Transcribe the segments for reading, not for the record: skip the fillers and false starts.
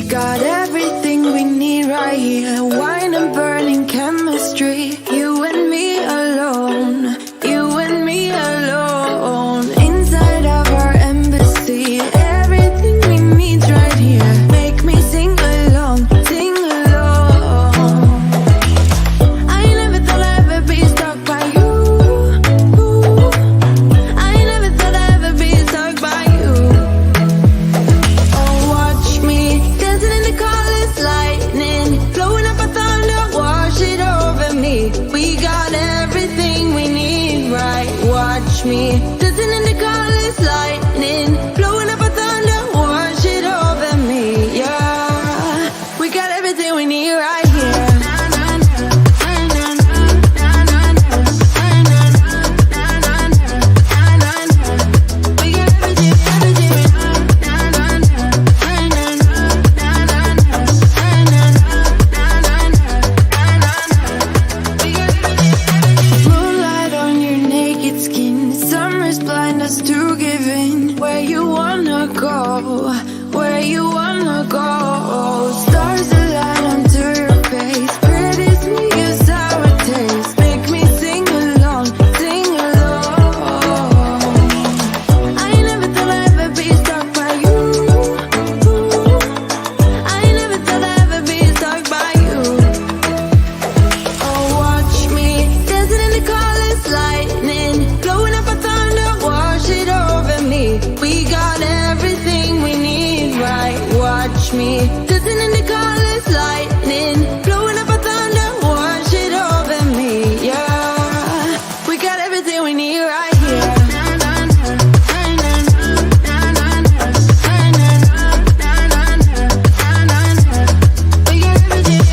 got everything we need right here. Wine and burning chemistry. You and me alone. You and me alone. Inside of our embassy. Everything we need right here. Make me sing along. Sing along. I never thought I'd ever be stuck by you. I never thought I'd ever be stuck by you. Oh, watch me dancing in the colors, lightning, blowing up a thunder, wash it over me. We got everything we need, right? Watch me dancing in the colors, lightning, blowing up a thunder, wash it over me. Yeah, we got everything we need right here. Moonlight on your naked skin, summer's blind us to giving. Where you wanna go, where you wanna go. Stars align onto your face, pretty sweet your sour taste. Make me sing along, sing along. I never thought I'd ever be stuck by you. I never thought I'd ever be stuck by you. Oh, watch me dancing in the colors, lightning, blowing up a thunder, wash it over me. We got everything we need, right? Watch me dancing in the colors, lightning, blowing up a thunder, wash it over me. Yeah, we got everything we need right here. We got everything,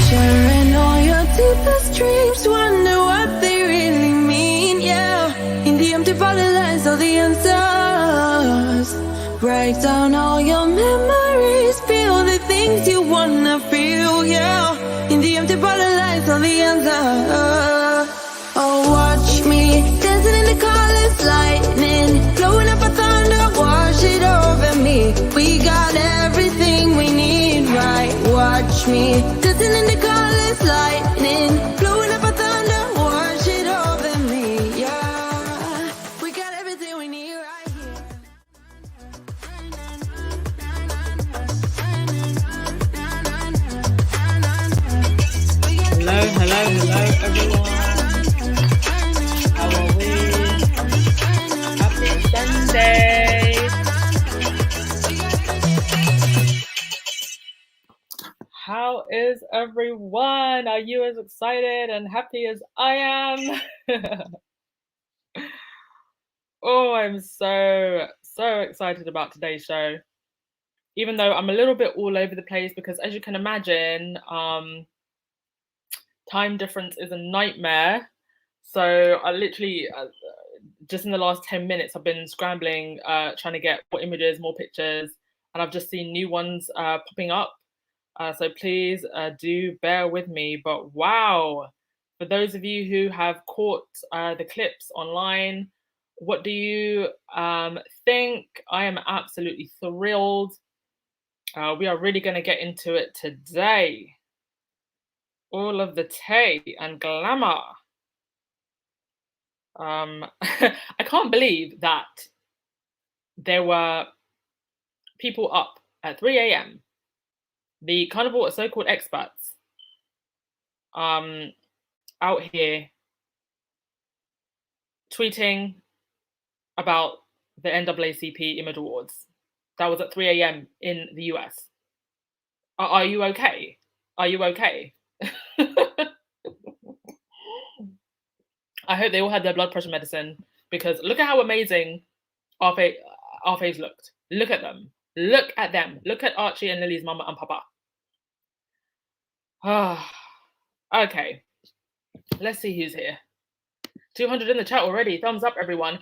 sharing all your deepest dreams, wonder what they really mean, yeah. In the empty bottle lies all the answers. Write down all your memories, feel the things you wanna feel, yeah. In the empty bottle lies all the answers. Oh, watch me dancing in the colors, lightning, blowing up a thunder, wash it over me. We got everything we need, right? Watch me dancing in the colors, lightning, blowing up a thunder, wash it over me. Yeah, we got everything we need right here. Hello, hello, hello, everyone. How are we? Happy Sunday. How is everyone? Are you as excited and happy as I am? Oh, I'm so excited about today's show. Even though I'm a little bit all over the place because, as you can imagine, time difference is a nightmare. So I literally, just in the last 10 minutes, I've been scrambling, trying to get more images, more pictures, and I've just seen new ones popping up. So please do bear with me. But wow, for those of you who have caught the clips online, what do you think? I am absolutely thrilled. We are really going to get into it today. All of the tea and glamour. I can't believe that there were people up at 3 a.m. The carnival so-called experts out here tweeting about the NAACP Image Awards. That was at 3 a.m. in the US. Are you okay? Are you okay? I hope they all had their blood pressure medicine, because look at how amazing our faves looked. Look at them. Look at them. Look at Archie and Lily's mama and papa. Okay. Let's see who's here. 200 in the chat already. Thumbs up, everyone.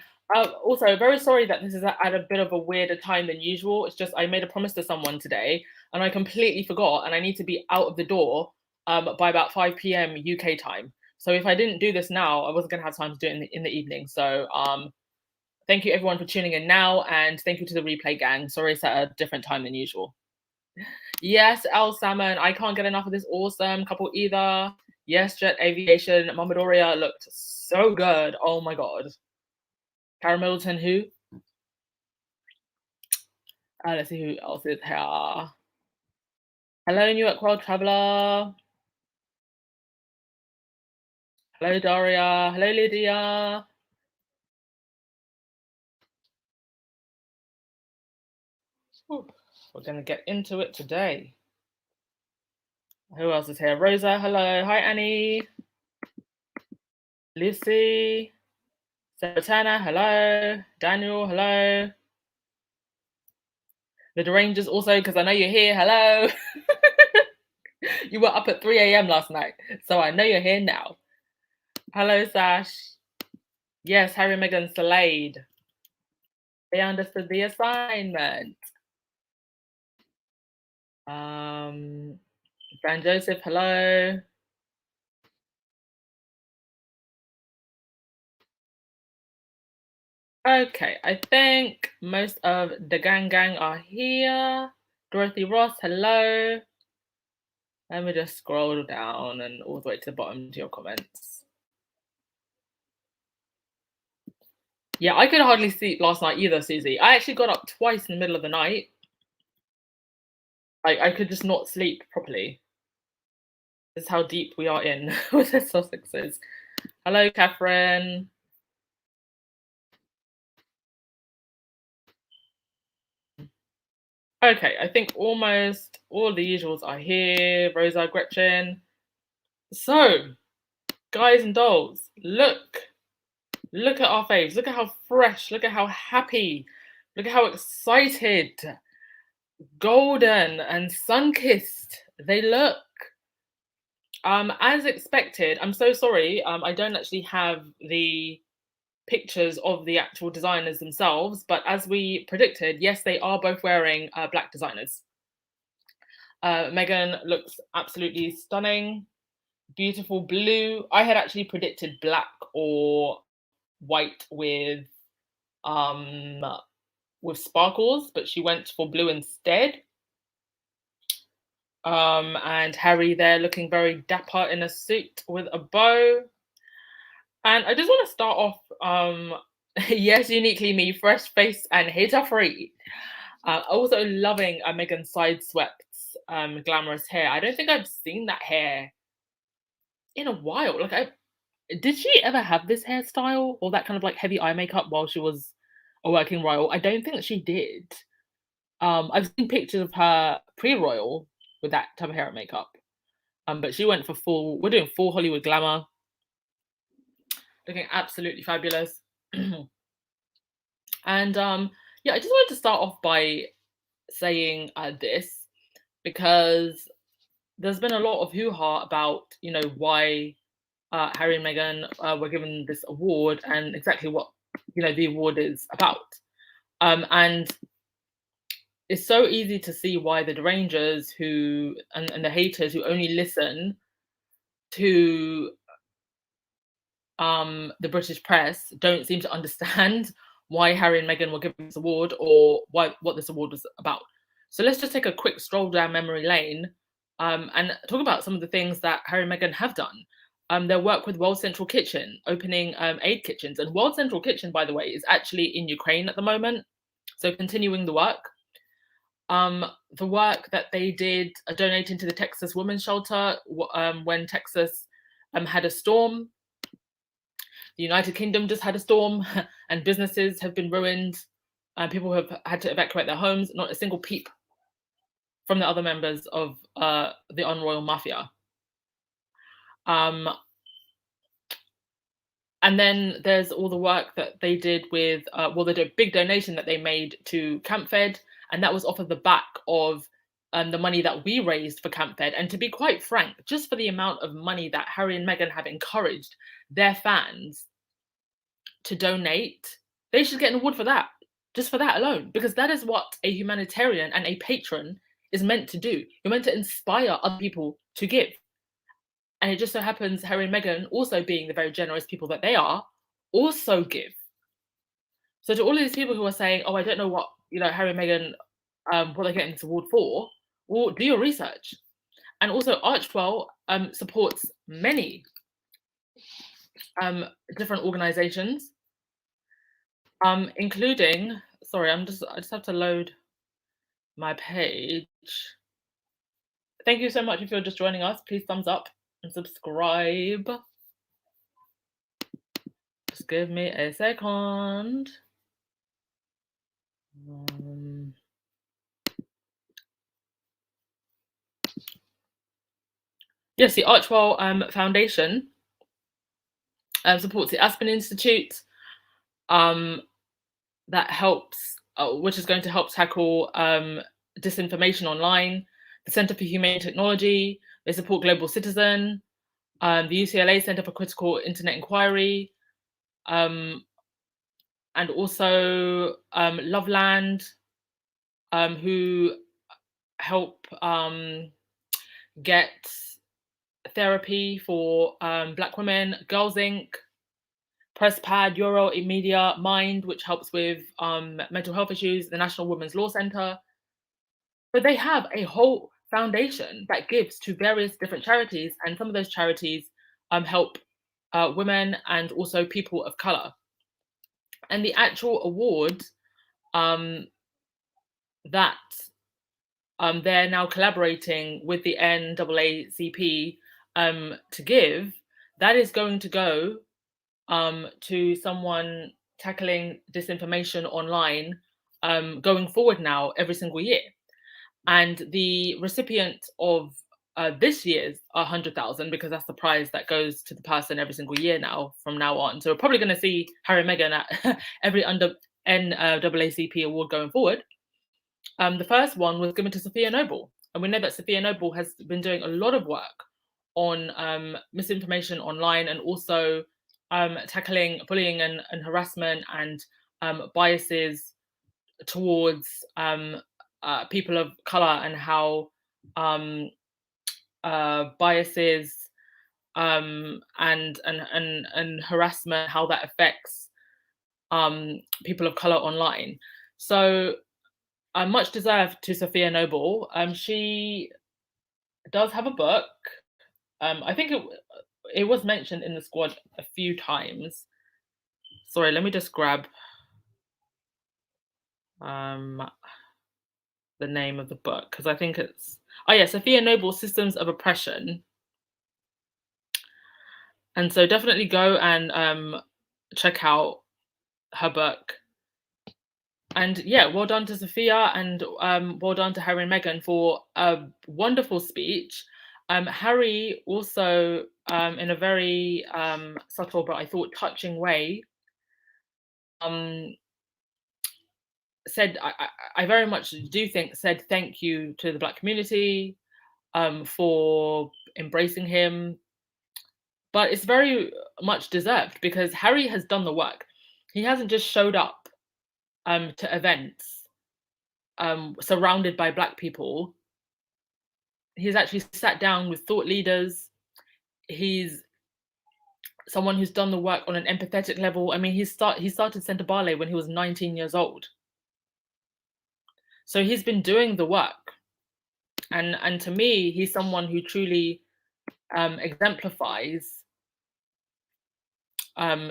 Also, very sorry that this is at a bit of a weirder time than usual. It's just I made a promise to someone today and I completely forgot, and I need to be out of the door by about 5 p.m. UK time. So if I didn't do this now, I wasn't going to have time to do it in the evening. So thank you everyone for tuning in now, and thank you to the replay gang. Sorry it's at a different time than usual. Yes, El Salmon, I can't get enough of this awesome couple either. Yes, Jet Aviation, Mama Doria looked so good. Oh my god. Karen Middleton, who? Let's see who else is here. Hello, New York World Traveller. Hello, Doria. Hello, Lydia. Whew. We're going to get into it today. Who else is here? Rosa, hello. Hi, Annie. Lucy. Sarah, hello. Daniel, hello. The Derangers also, because I know you're here. Hello. You were up at 3 a.m. last night, so I know you're here now. Hello, Sash. Yes, Harry and Meghan Slade. They understood the assignment. Van Joseph, hello. Okay, I think most of the gang are here. Dorothy Ross, hello. Let me just scroll down and all the way to the bottom to your comments. Yeah, I could hardly sleep last night either, Susie. I actually got up twice in the middle of the night. I could just not sleep properly. This is how deep we are in with the Sussexes. Hello, Catherine. Okay, I think almost all the usuals are here. Rosa, Gretchen. So, guys and dolls, look at our faves. Look at how fresh. Look at how happy. Look at how excited, golden and sun-kissed they look. As expected, I'm so sorry. I don't actually have the pictures of the actual designers themselves, but as we predicted, yes, they are both wearing black designers. Meghan looks absolutely stunning, beautiful blue. I had actually predicted black or white with sparkles, but she went for blue instead. And Harry there looking very dapper in a suit with a bow. And I just want to start off, yes, uniquely me, fresh face and hater free. Also loving Meghan's side swept glamorous hair. I don't think I've seen that hair in a while. Like, did she ever have this hairstyle or that kind of like heavy eye makeup while she was a working royal? I don't think she did. I've seen pictures of her pre-royal with that type of hair and makeup. But she went for we're doing full Hollywood glamour. Looking absolutely fabulous. And yeah, I just wanted to start off by saying this because there's been a lot of hoo-ha about, you know, why Harry and Meghan were given this award and exactly what, you know, the award is about. And it's so easy to see why the derangers and the haters who only listen to the British press don't seem to understand why Harry and Meghan were given this award or what this award was about. So let's just take a quick stroll down memory lane and talk about some of the things that Harry and Meghan have done. Their work with World Central Kitchen, opening aid kitchens. And World Central Kitchen, by the way, is actually in Ukraine at the moment. So continuing the work. The work that they did donating to the Texas Women's Shelter when Texas had a storm. The United Kingdom just had a storm and businesses have been ruined. People have had to evacuate their homes. Not a single peep from the other members of the unroyal mafia. And then there's all the work that they did with, they did a big donation that they made to Camp Fed, and that was off of the back of the money that we raised for Camp Fed. And to be quite frank, just for the amount of money that Harry and Meghan have encouraged their fans to donate, they should get an award for that, just for that alone, because that is what a humanitarian and a patron is meant to do. You're meant to inspire other people to give. And it just so happens Harry and Meghan, also being the very generous people that they are, also give. So to all of these people who are saying, "Oh, I don't know what Harry and Meghan, what they're getting this award for," well, do your research. And also, Archwell supports many different organisations, including. Sorry, I just have to load my page. Thank you so much if you're just joining us. Please thumbs up and subscribe. Just give me a second. Yes, the Archwell Foundation supports the Aspen Institute, that helps, which is going to help tackle disinformation online. The Centre for Humane Technology, they support Global Citizen, the UCLA Centre for Critical Internet Inquiry, and also Loveland, who help get therapy for Black women, Girls Inc., PressPad, Euro Media, Mind, which helps with mental health issues, the National Women's Law Centre. But they have a whole foundation that gives to various different charities, and some of those charities help women and also people of colour. And the actual award that they're now collaborating with the NAACP to give, that is going to go to someone tackling disinformation online going forward now every single year. And the recipient of this year's 100,000, because that's the prize that goes to the person every single year now from now on. So we're probably going to see Harry and Meghan at every under NAACP award going forward. The first one was given to Sophia Noble, and we know that Sophia Noble has been doing a lot of work on misinformation online, and also tackling bullying and harassment and biases towards people of color, and how biases and harassment, how that affects people of color online. So much deserved to Sophia Noble. She does have a book. I think it was mentioned in the squad a few times. Sorry, let me just grab the name of the book, because I think it's Sophia Noble, Systems of Oppression. And so definitely go and check out her book. And yeah, well done to Sophia, and well done to Harry and Meghan for a wonderful speech. Harry also, in a very subtle but I thought touching way, said, I very much do think, said thank you to the Black community for embracing him. But it's very much deserved, because Harry has done the work. He hasn't just showed up to events surrounded by Black people. He's actually sat down with thought leaders. He's someone who's done the work on an empathetic level. I mean, he started Centre Ballet when he was 19 years old. So he's been doing the work. And to me, he's someone who truly exemplifies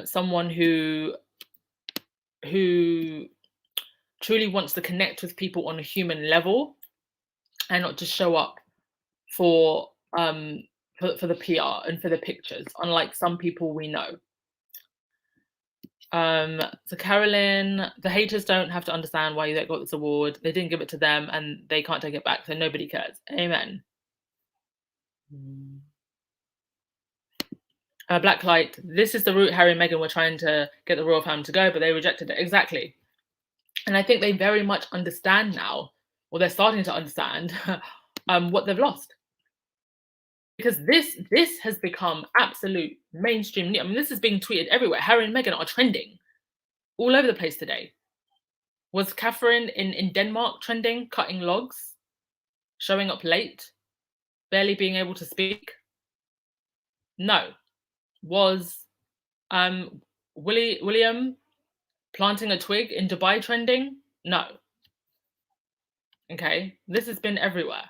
someone who truly wants to connect with people on a human level, and not just show up for the PR and for the pictures, unlike some people we know. So Carolyn, the haters don't have to understand why you got this award. They didn't give it to them, and they can't take it back, so nobody cares. Amen. Blacklight, this is the route Harry and Meghan were trying to get the royal family to go, but they rejected it. Exactly. And I think they very much understand now, or they're starting to understand, what they've lost. Because this has become absolute mainstream. I mean, this is being tweeted everywhere. Harry and Meghan are trending all over the place today. Was Catherine in Denmark trending, cutting logs, showing up late, barely being able to speak? No. Was William planting a twig in Dubai trending? No. Okay. This has been everywhere.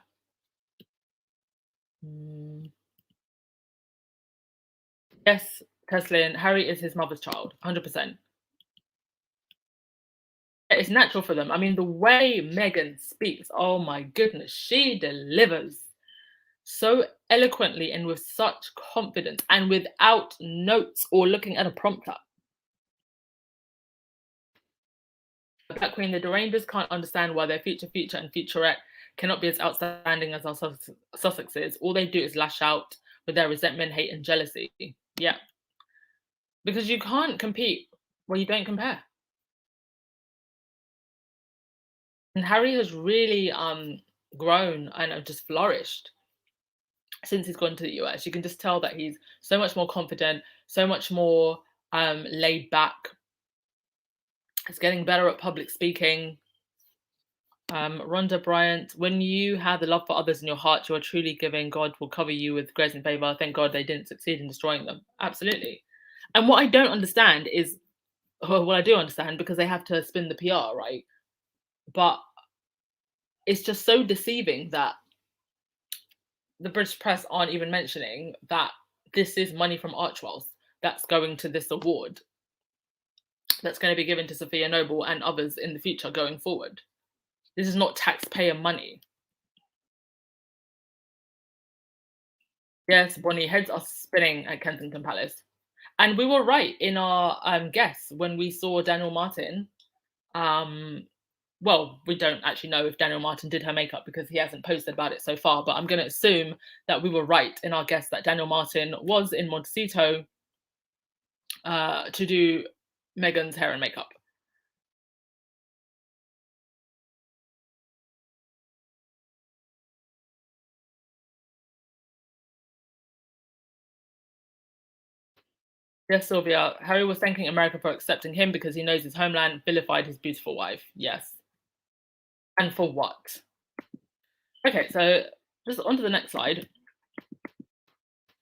Yes, Teslin, Harry is his mother's child, 100%. It's natural for them. I mean, the way Meghan speaks, oh my goodness, she delivers so eloquently and with such confidence and without notes or looking at a prompter. Black Queen, the derangers can't understand why their future and futurette cannot be as outstanding as our Sussexes. All they do is lash out with their resentment, hate, and jealousy. Yeah. Because you can't compete where you don't compare. And Harry has really grown and just flourished since he's gone to the US. You can just tell that he's so much more confident, so much more laid back. He's getting better at public speaking. Rhonda Bryant, when you have the love for others in your heart, you are truly giving. God will cover you with grace and favor. Thank God they didn't succeed in destroying them. Absolutely. And what I don't understand is, well, I do understand because they have to spin the PR, right? But it's just so deceiving that the British press aren't even mentioning that this is money from Archwell's that's going to this award that's going to be given to Sophia Noble and others in the future going forward. This is not taxpayer money. Yes, Bonnie, heads are spinning at Kensington Palace. And we were right in our guess when we saw Daniel Martin. Well, we don't actually know if Daniel Martin did her makeup because he hasn't posted about it so far, but I'm going to assume that we were right in our guess that Daniel Martin was in Montecito to do Meghan's hair and makeup. Yes, Sylvia. Harry was thanking America for accepting him because he knows his homeland vilified his beautiful wife. Yes. And for what? Okay, so just on to the next slide.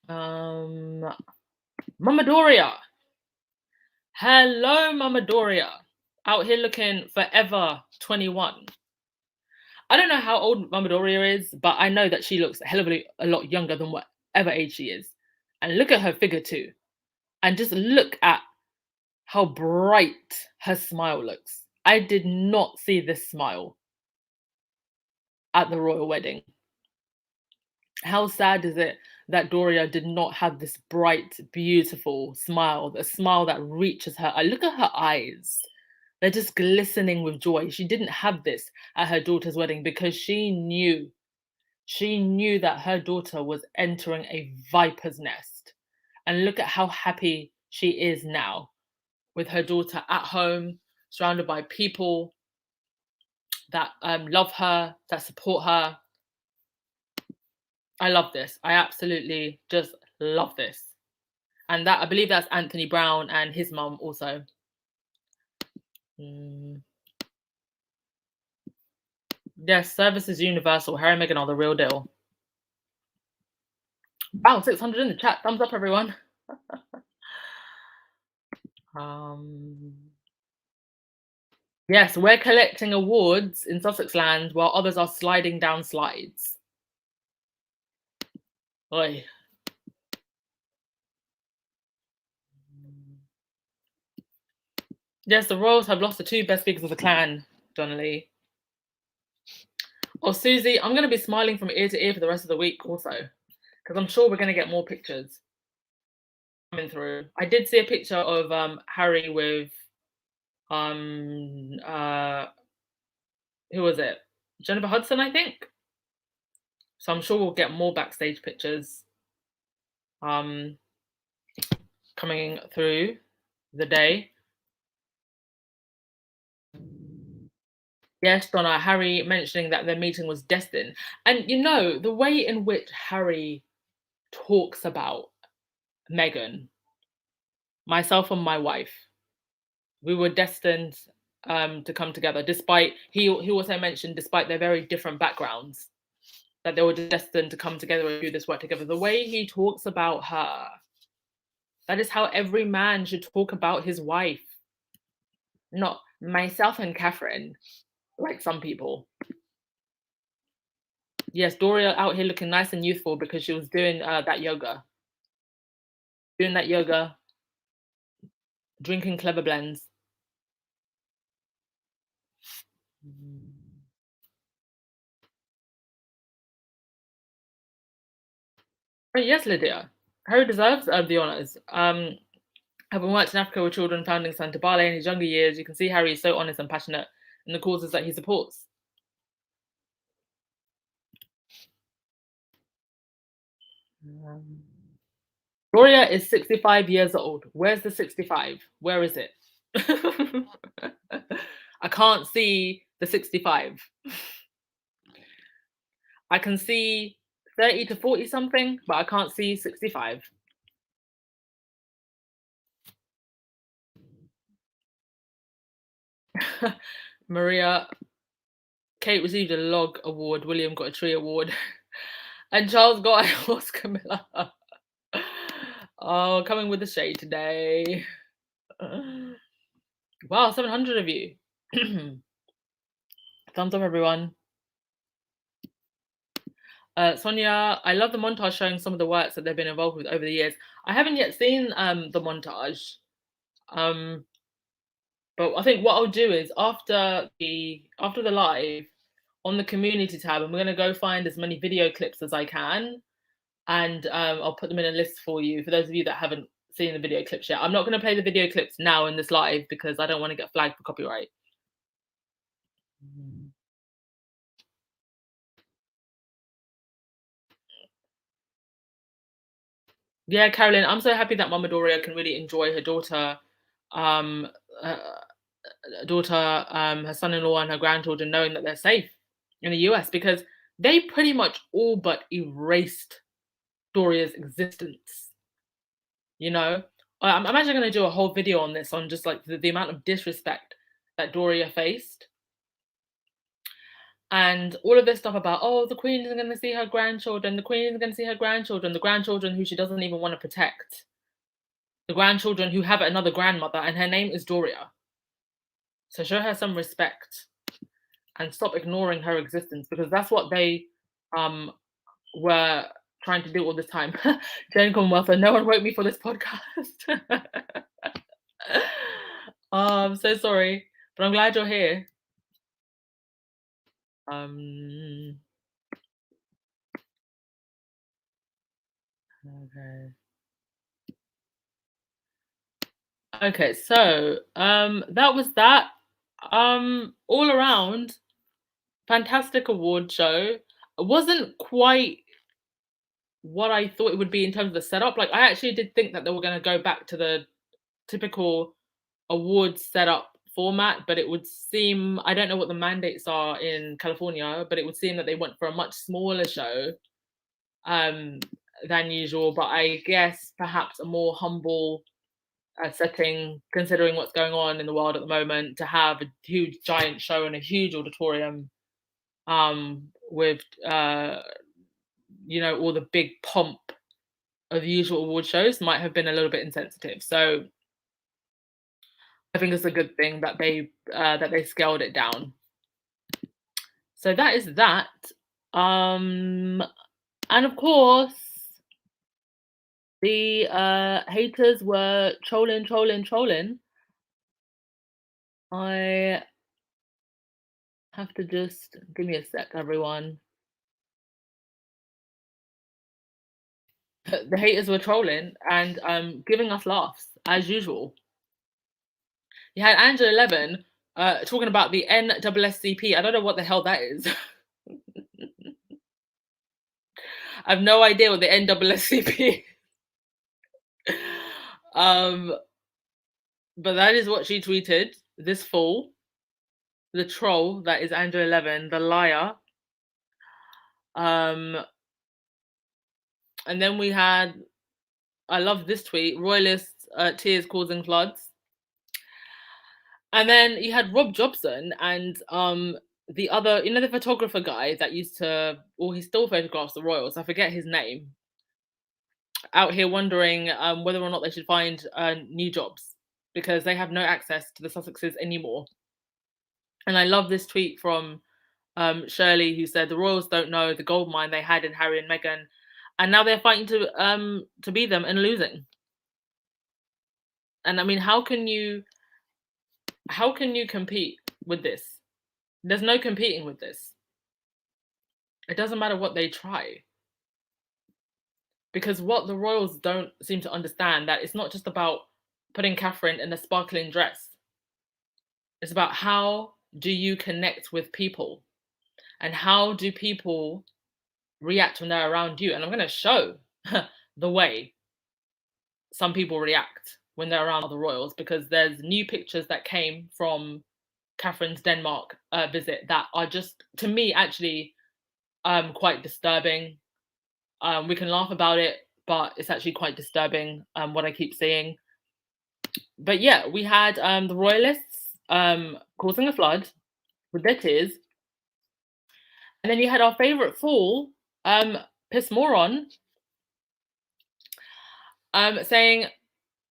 Mama Doria. Hello, Mama Doria. Out here looking forever 21. I don't know how old Mama Doria is, but I know that she looks a hell of a lot younger than whatever age she is. And look at her figure too. And just look at how bright her smile looks. I did not see this smile at the royal wedding. How sad is it that Doria did not have this bright, beautiful smile, a smile that reaches her? I look at her eyes. They're just glistening with joy. She didn't have this at her daughter's wedding because she knew that her daughter was entering a viper's nest. And look at how happy she is now with her daughter at home, surrounded by people that love her, that support her. I love this. I absolutely just love this. And that I believe that's Anthony Brown and his mum also. Yes, service is universal. Harry and Meghan are the real deal. Wow, 600 in the chat. Thumbs up, everyone. Yes, we're collecting awards in Sussex land while others are sliding down slides. Oi. Yes, the royals have lost the two best speakers of the clan, Donnelly. Oh, Susie, I'm going to be smiling from ear to ear for the rest of the week also, because I'm sure we're going to get more pictures coming through. I did see a picture of Harry with who was it? Jennifer Hudson, I think. So I'm sure we'll get more backstage pictures coming through the day. Yes, Donna, Harry mentioning that their meeting was destined. And you know, the way in which Harry talks about Meghan, myself and my wife, we were destined to come together, despite, he also mentioned, despite their very different backgrounds. that they were destined to come together and do this work together. The way he talks about her, that is how every man should talk about his wife, not myself and Catherine, like some people. Yes, Doria out here looking nice and youthful because she was doing that yoga. Doing that yoga, drinking clever blends. But yes, Lydia, Harry deserves the honours. Having worked in Africa with children, founding Santa Bale in his younger years, you can see Harry is so honest and passionate in the causes that he supports. Doria is 65 years old. Where's the 65? Where is it? I can't see the 65. I can see 30 to 40 something, but I can't see 65. Maria, Kate received a log award, William got a tree award, and Charles got a horse, Camilla. Oh, coming with the shade today. Wow, 700 of you. Thumbs up, everyone. Sonia, I love the montage showing some of the works that they've been involved with over the years. I haven't yet seen the montage. But I think what I'll do is after the live on the community tab, I'm going to go find as many video clips as I can, and I'll put them in a list for you. For those of you that haven't seen the video clips yet, I'm not going to play the video clips now in this live because I don't want to get flagged for copyright. Yeah, Carolyn, I'm so happy that Mama Doria can really enjoy her daughter, her son-in-law, and her grandchildren, knowing that they're safe in the US, because they pretty much all but erased Doria's existence. You know, I'm actually going to do a whole video on this, on just like the amount of disrespect that Doria faced. And all of this stuff about, oh, the Queen isn't going to see her grandchildren, the Queen isn't going to see her grandchildren, the grandchildren who she doesn't even want to protect, the grandchildren who have another grandmother, and her name is Doria. So show her some respect and stop ignoring her existence, because that's what they were trying to do all this time. Jane Commonwealth, no one wrote me for this podcast. I'm so sorry, but I'm glad you're here. Okay, so that was that. All around, fantastic award show. It wasn't quite what I thought it would be in terms of the setup. Like, I actually did think that they were going to go back to the typical awards setup format, but it would seem, I don't know what the mandates are in California, but it would seem that they went for a much smaller show than usual. But I guess perhaps a more humble setting, considering what's going on in the world at the moment, to have a huge giant show in a huge auditorium with you know, all the big pomp of usual award shows might have been a little bit insensitive. So I think it's a good thing that they scaled it down. So that is that. And of course, the haters were trolling. I have to just give me a sec, everyone. The haters were trolling and giving us laughs as usual. You had Angela 11 talking about the NAACP. I don't know what the hell that is. I have no idea what the NAACP is. But that is what she tweeted this fall. The troll, that is Angela 11, the liar. And then we had, I love this tweet, royalists, tears causing floods. And then you had Rob Jobson, and the other, the photographer guy that used to, or he still photographs the royals. I forget his name. Out here wondering whether or not they should find new jobs because they have no access to the Sussexes anymore. And I love this tweet from Shirley, who said the royals don't know the gold mine they had in Harry and Meghan, and now they're fighting to be them and losing. And I mean, how can you compete with this? There's no competing with this. It doesn't matter what they try. Because what the royals don't seem to understand, that it's not just about putting Catherine in a sparkling dress. It's about how do you connect with people and how do people react when they're around you. And I'm going to show the way some people react when they're around the royals, because there's new pictures that came from Catherine's Denmark visit that are just, to me, actually quite disturbing. We can laugh about it, but it's actually quite disturbing what I keep seeing. But yeah, we had the royalists causing a flood with their tears. And then you had our favourite fool, Piss Moron, saying,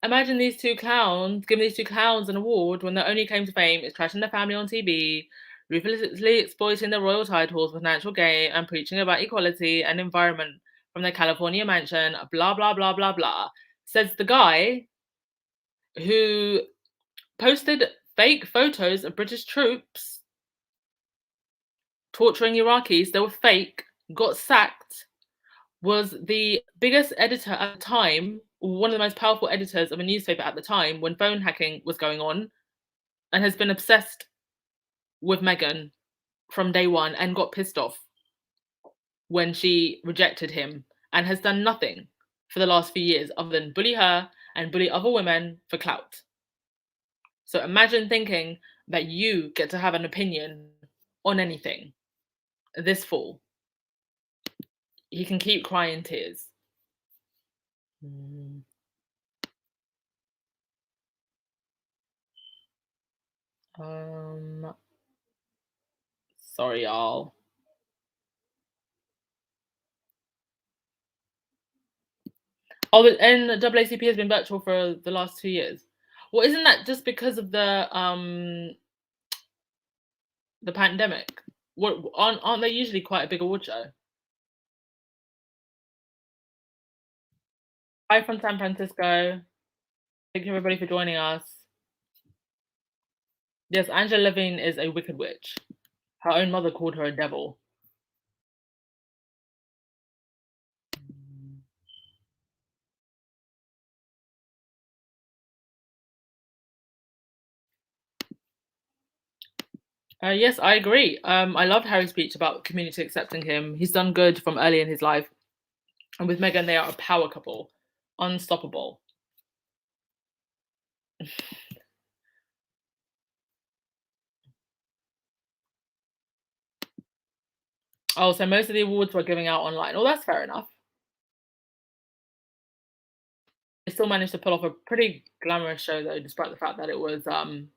imagine these two clowns, giving these two clowns an award when their only claim to fame is trashing their family on TV, ruthlessly exploiting their royal titles for financial gain, and preaching about equality and environment from their California mansion, blah, blah, blah, blah, blah. Says the guy who posted fake photos of British troops torturing Iraqis. They were fake, got sacked, was the biggest editor at the time, one of the most powerful editors of a newspaper at the time when phone hacking was going on, and has been obsessed with Meghan from day one and got pissed off when she rejected him, and has done nothing for the last few years other than bully her and bully other women for clout. So imagine thinking that you get to have an opinion on anything. This fool. He can keep crying tears. Sorry, y'all. Oh, the NAACP has been virtual for the last 2 years. Well, isn't that just because of the pandemic? What aren't they usually quite a big award show? Hi from San Francisco. Thank you everybody for joining us. Yes, Angela Levine is a wicked witch. Her own mother called her a devil. Yes, I agree. I loved Harry's speech about community accepting him. He's done good from early in his life. And with Meghan, they are a power couple. Unstoppable. Oh, so most of the awards were giving out online. Oh, that's fair enough. They still managed to pull off a pretty glamorous show, though, despite the fact that it was done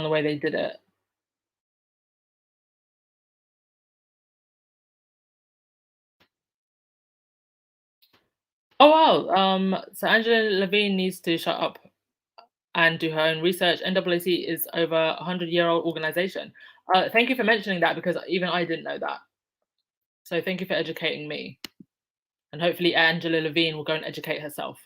the way they did it. Oh wow! So Angela Levine needs to shut up and do her own research. NAACP is over 100-year-old organization. Thank you for mentioning that, because even I didn't know that. So thank you for educating me. And hopefully Angela Levine will go and educate herself.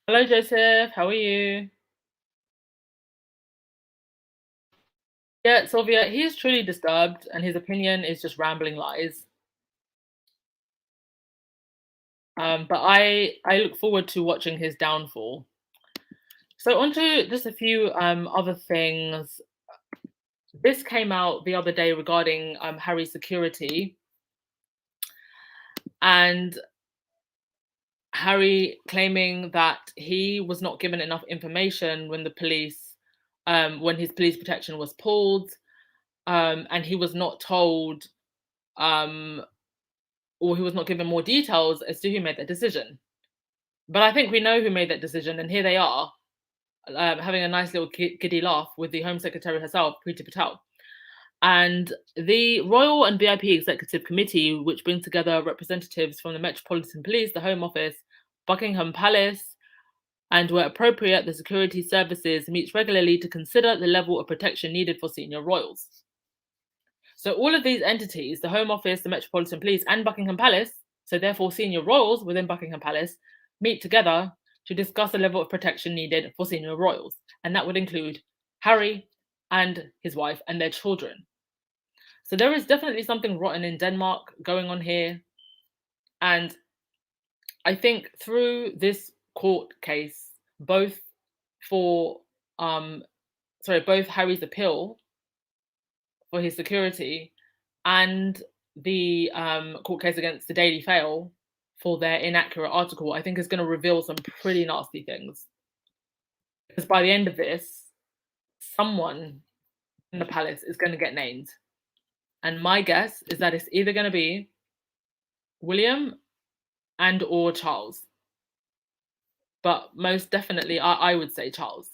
Hello, Joseph. How are you? Yeah, Sylvia, he is truly disturbed, and his opinion is just rambling lies. But I look forward to watching his downfall. So on to just a few other things. This came out the other day regarding Harry's security, and Harry claiming that he was not given enough information when when his police protection was pulled, and he was not told or he was not given more details as to who made that decision. But I think we know who made that decision, and here they are, having a nice little giddy laugh with the Home Secretary herself, Priti Patel. And the Royal and VIP Executive Committee, which brings together representatives from the Metropolitan Police, the Home Office, Buckingham Palace, and where appropriate, the security services, meets regularly to consider the level of protection needed for senior royals. So all of these entities, the Home Office, the Metropolitan Police, and Buckingham Palace, so therefore senior royals within Buckingham Palace, meet together to discuss the level of protection needed for senior royals. And that would include Harry and his wife and their children. So there is definitely something rotten in Denmark going on here. And I think through this court case, both Harry's appeal for his security and the court case against the Daily Mail for their inaccurate article, I think is going to reveal some pretty nasty things. Because by the end of this, someone in the palace is going to get named. And my guess is that it's either going to be William and or Charles. But most definitely, I would say Charles.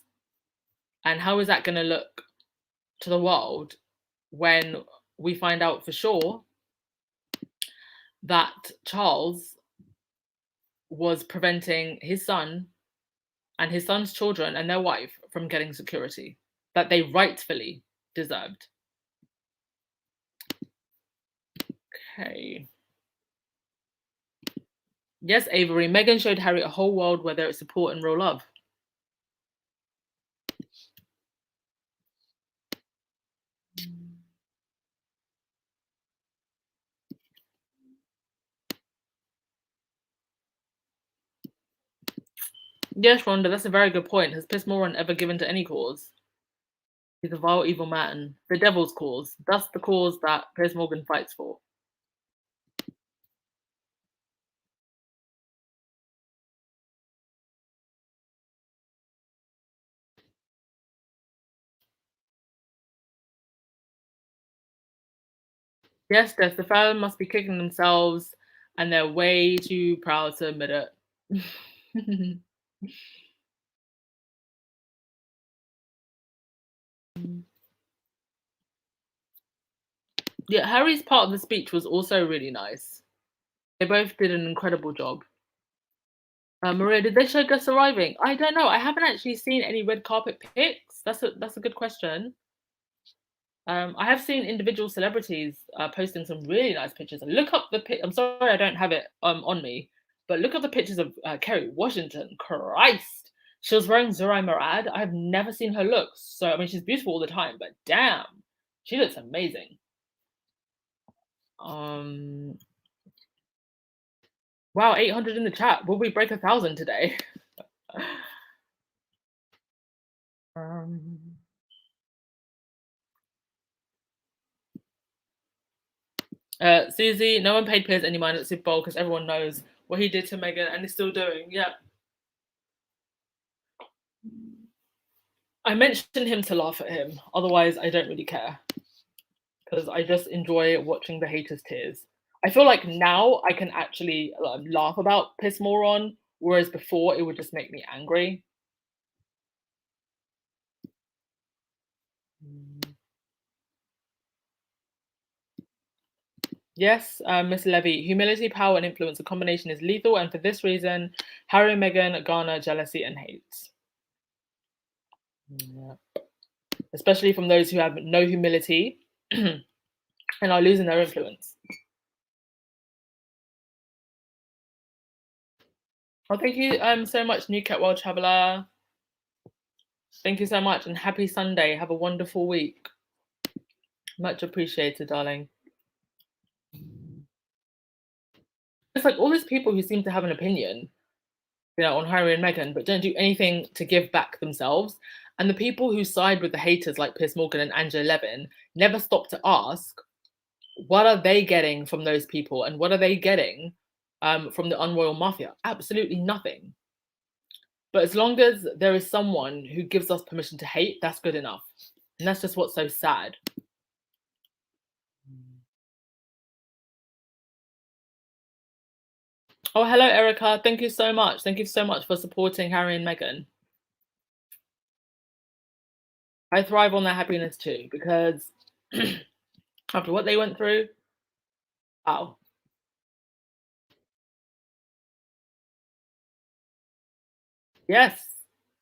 And how is that going to look to the world when we find out for sure that Charles was preventing his son and his son's children and their wife from getting security that they rightfully deserved? Okay. Yes, Avery, Meghan showed Harry a whole world where there is support and real love. Yes, Rhonda, that's a very good point. Has Piers Morgan ever given to any cause? He's a vile, evil man. The devil's cause. That's the cause that Piers Morgan fights for. Yes, Des, the fan must be kicking themselves and they're way too proud to admit it. Yeah, Harry's part of the speech was also really nice. They both did an incredible job. Maria, did they show Gus arriving? I don't know. I haven't actually seen any red carpet pics. That's a good question. I have seen individual celebrities posting some really nice pictures. Look up the I'm sorry I don't have it on me, but look up the pictures of Kerry Washington. Christ, she was wearing Zurai Murad. I've never seen her look so. I mean, she's beautiful all the time, but damn, she looks amazing. Wow, 800 in the chat. Will we break 1,000 today? Susie, no one paid Piers any mind at Super Bowl because everyone knows what he did to Meghan and is still doing. Yeah. I mentioned him to laugh at him. Otherwise, I don't really care. Because I just enjoy watching the haters' tears. I feel like now I can actually laugh about Piers Morgan, whereas before it would just make me angry. Yes, Miss Levy, humility, power, and influence, the combination is lethal, and for this reason, Harry and Meghan garner jealousy and hate. Yeah. Especially from those who have no humility and are losing their influence. Well, thank you so much, New Cat World Traveller. Thank you so much, and happy Sunday. Have a wonderful week. Much appreciated, darling. It's like all these people who seem to have an opinion, you know, on Harry and Meghan, but don't do anything to give back themselves. And the people who side with the haters like Piers Morgan and Angela Levin never stop to ask, what are they getting from those people? And what are they getting from the unroyal mafia? Absolutely nothing. But as long as there is someone who gives us permission to hate, that's good enough. And that's just what's so sad. Oh, hello, Erica. Thank you so much. Thank you so much for supporting Harry and Meghan. I thrive on their happiness too, because after what they went through, wow. Yes.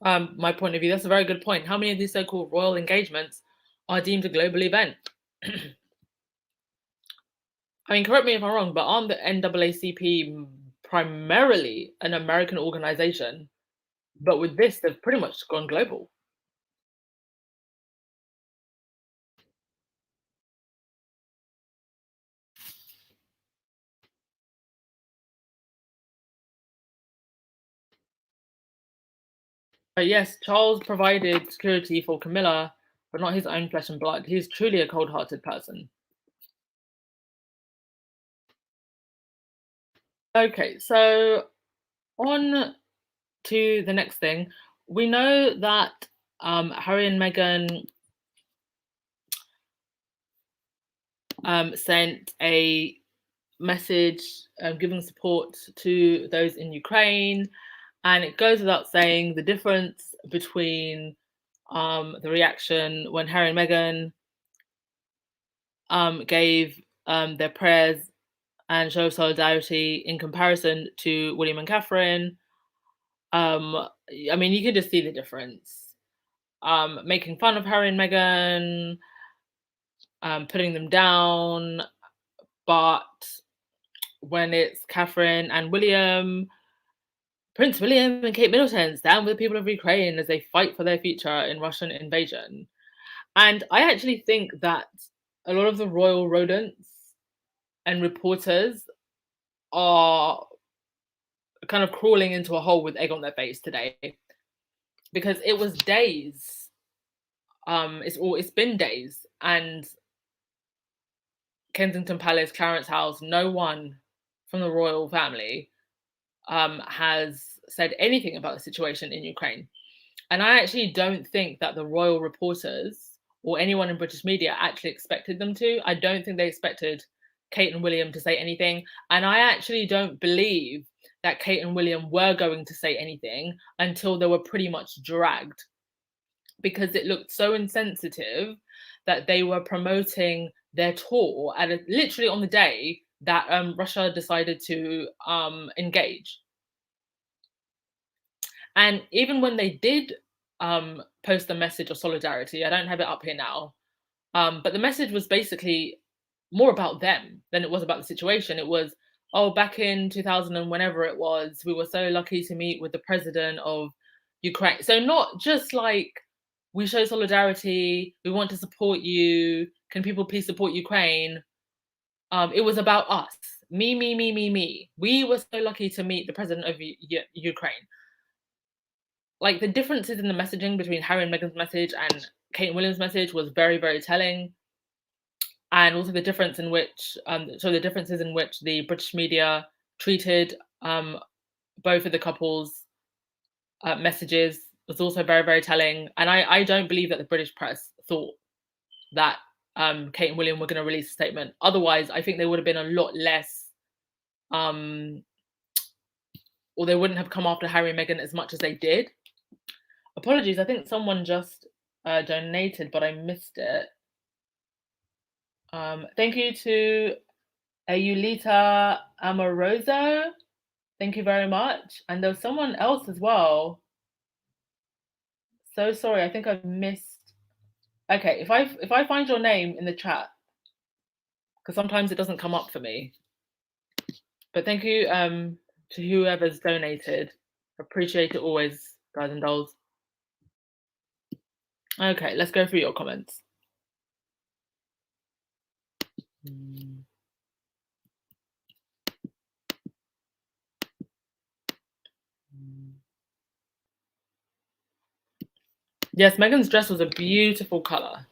My point of view, that's a very good point. How many of these so-called royal engagements are deemed a global event? I mean, correct me if I'm wrong, but aren't the NAACP primarily an American organization? But with this, they've pretty much gone global. But yes, Charles provided security for Camilla, but not his own flesh and blood. He's truly a cold-hearted person. Okay, so on to the next thing. We know that Harry and Meghan sent a message giving support to those in Ukraine. And it goes without saying the difference between the reaction when Harry and Meghan gave their prayers and show of solidarity in comparison to William and Catherine. I mean, you can just see the difference. Making fun of Harry and Meghan, putting them down, but when it's Catherine and William, Prince William and Kate Middleton stand with the people of Ukraine as they fight for their future in Russian invasion. And I actually think that a lot of the royal rodents and reporters are kind of crawling into a hole with egg on their face today, because it was days. It's been days, and Kensington Palace, Clarence House, no one from the royal family has said anything about the situation in Ukraine. And I actually don't think that the royal reporters or anyone in British media actually expected them to. I don't think they expected Kate and William to say anything. And I actually don't believe that Kate and William were going to say anything until they were pretty much dragged, because it looked so insensitive that they were promoting their tour at literally on the day that Russia decided to engage. And even when they did post the message of solidarity, I don't have it up here now, but the message was basically more about them than it was about the situation. It was, oh, back in 2000 and whenever it was, we were so lucky to meet with the president of Ukraine. So not just like, we show solidarity, we want to support you, can people please support Ukraine? It was about us, me, me, me, me, me. We were so lucky to meet the president of Ukraine. Like, the differences in the messaging between Harry and Meghan's message and Kate and William's message was very, very telling. And also the difference in which, the differences in which the British media treated both of the couples' messages was also very, very telling. And I don't believe that the British press thought that Kate and William were going to release a statement. Otherwise, I think they would have been a lot less, or they wouldn't have come after Harry and Meghan as much as they did. Apologies, I think someone just donated, but I missed it. Thank you to Ayulita Amoroso. Thank you very much. And there's someone else as well. So sorry, I think I've missed. Okay, if I find your name in the chat, because sometimes it doesn't come up for me. But thank you to whoever's donated. Appreciate it always, guys and dolls. Okay, let's go through your comments. Yes, Meghan's dress was a beautiful color.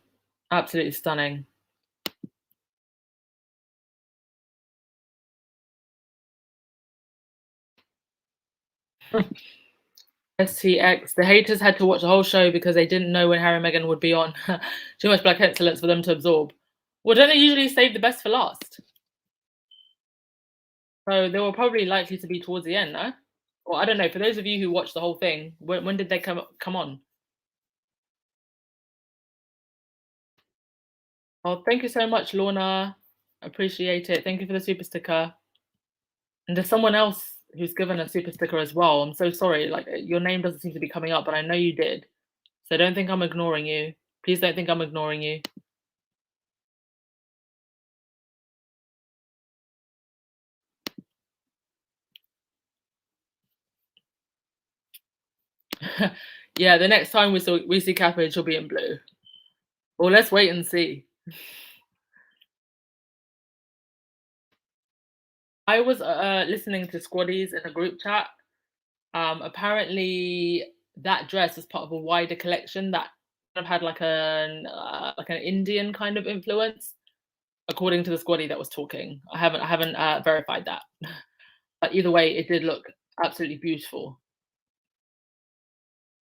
Absolutely stunning. STX, the haters had to watch the whole show because they didn't know when Harry and Meghan would be on. Too much black excellence for them to absorb. Well, don't they usually save the best for last? So they were probably likely to be towards the end, no? Or I don't know. For those of you who watched the whole thing, when did they come on? Oh, thank you so much, Lorna. Appreciate it. Thank you for the super sticker. And there's someone else who's given a super sticker as well. I'm so sorry. Like your name doesn't seem to be coming up, but I know you did. So don't think I'm ignoring you. Please don't think I'm ignoring you. Yeah, the next time we see Cabbage, she'll be in blue. Well, let's wait and see. I was listening to Squaddies in a group chat. Apparently, that dress is part of a wider collection that kind of had like an Indian kind of influence, according to the Squaddie that was talking. I haven't verified that, but either way, it did look absolutely beautiful.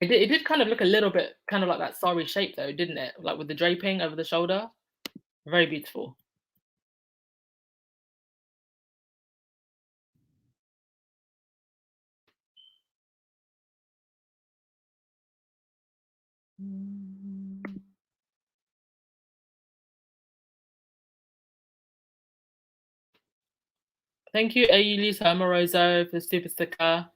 It did kind of look a little bit kind of like that sari shape though, didn't it? Like with the draping over the shoulder. Very beautiful. Thank you, Lisa Amoroso, for the super sticker.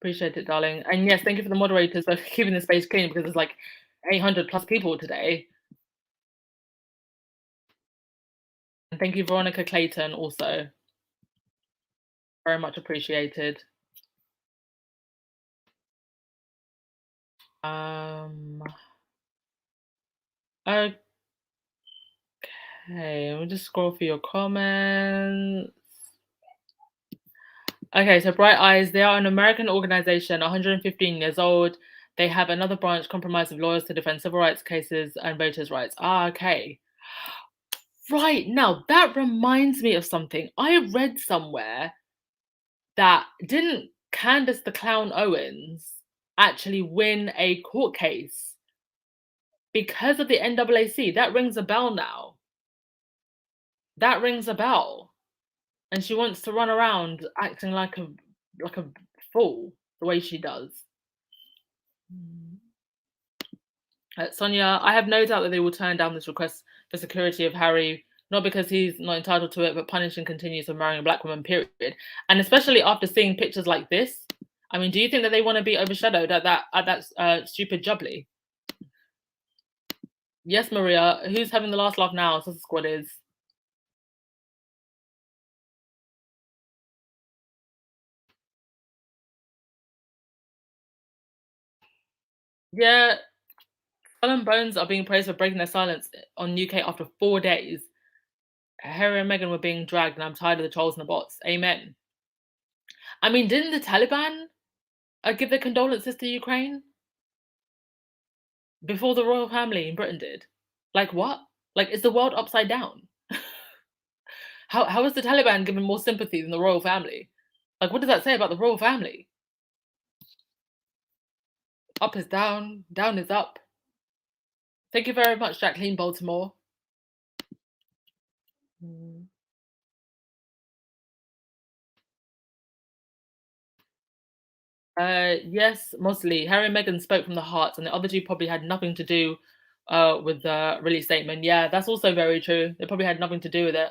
Appreciate it, darling. And yes, thank you for the moderators for keeping the space clean because there's like 800 plus people today. And thank you, Veronica Clayton, also. Very much appreciated. Okay, we'll just scroll through your comments. Okay, so Bright Eyes, they are an American organization, 115 years old. They have another branch comprised of lawyers to defend civil rights cases and voters' rights. Ah, okay. Right, now that reminds me of something. I read somewhere that didn't Candace the Clown Owens actually win a court case because of the NAACP? That rings a bell now. That rings a bell. And she wants to run around acting like a fool the way she does. Sonia, I have no doubt that they will turn down this request for security of Harry, not because he's not entitled to it, but punishing continues for marrying a black woman, period. And especially after seeing pictures like this, I mean, do you think that they want to be overshadowed at that stupid jubbly? Yes, Maria. Who's having the last laugh now? So the squad is. Yeah, Skull and Bones are being praised for breaking their silence on UK after 4 days. Harry and Meghan were being dragged, and I'm tired of the trolls and the bots. Amen. I mean, didn't the Taliban give their condolences to Ukraine before the royal family in Britain did? Like what? Like, is the world upside down? How is the Taliban given more sympathy than the royal family? Like, what does that say about the royal family? Up is down, down is up. Thank you very much, Jacqueline Baltimore. Yes, Mosley. Harry and Meghan spoke from the heart, and the other two probably had nothing to do with the release statement. Yeah, that's also very true. They probably had nothing to do with it.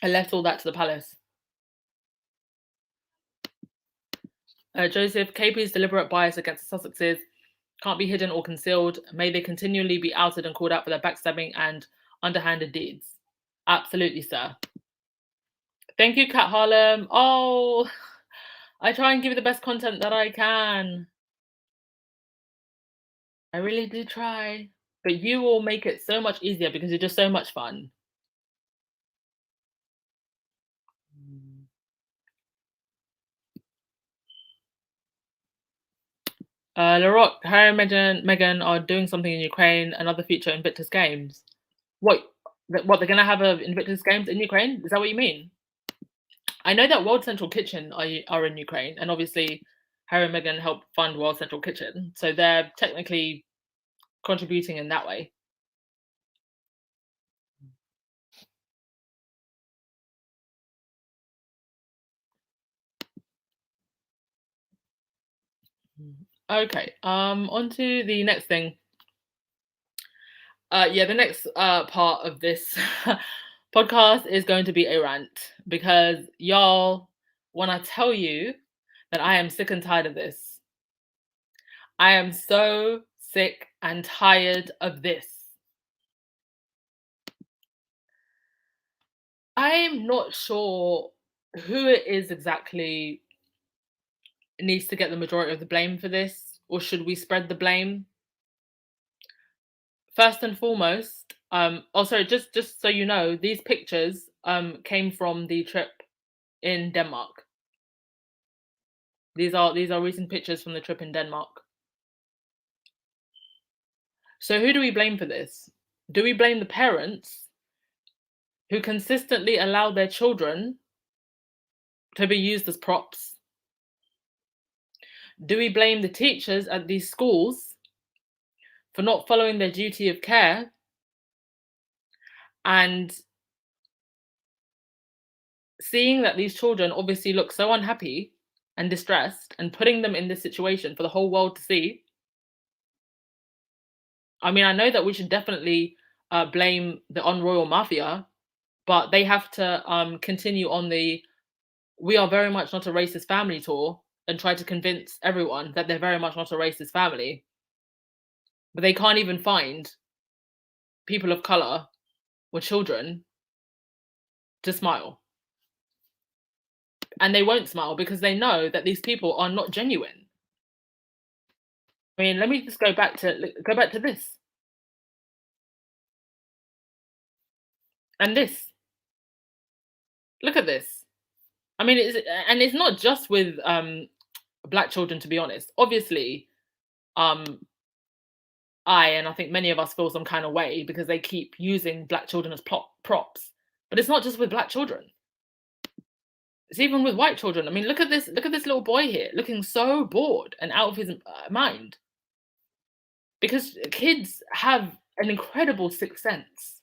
I left all that to the palace. Joseph, KP's deliberate bias against the Sussexes can't be hidden or concealed. May they continually be outed and called out for their backstabbing and underhanded deeds. Absolutely, sir. Thank you, Kat Harlem. Oh, I try and give you the best content that I can. I really do try. But you will make it so much easier because you're just so much fun. Laroque, Harry and Meghan are doing something in Ukraine, another feature Invictus Games. What, they're going to have Invictus Games in Ukraine? Is that what you mean? I know that World Central Kitchen are in Ukraine, and obviously Harry and Meghan help fund World Central Kitchen. So they're technically contributing in that way. Okay. On to the next thing. The next part of this podcast is going to be a rant because y'all, when I tell you that I am sick and tired of this, I am so sick and tired of this. I'm not sure who it is exactly needs to get the majority of the blame for this, or should we spread the blame? First and foremost, also just so you know, these pictures came from the trip in Denmark. These are recent pictures from the trip in Denmark. So who do we blame for this? Do we blame the parents who consistently allow their children to be used as props? Do we blame the teachers at these schools for not following their duty of care and seeing that these children obviously look so unhappy and distressed and putting them in this situation for the whole world to see? I mean, I know that we should definitely blame the on royal mafia, but they have to continue on the "we are very much not a racist family" tour and try to convince everyone that they're very much not a racist family. But they can't even find people of color or children to smile. And they won't smile because they know that these people are not genuine. I mean, let me just go back to this and this. Look at this. I mean, it's not just with black children, to be honest. Obviously, um, I think many of us feel some kind of way because they keep using black children as props. But it's not just with black children. It's even with white children. I mean, look at this. Look at this little boy here, looking so bored and out of his mind. Because kids have an incredible sixth sense.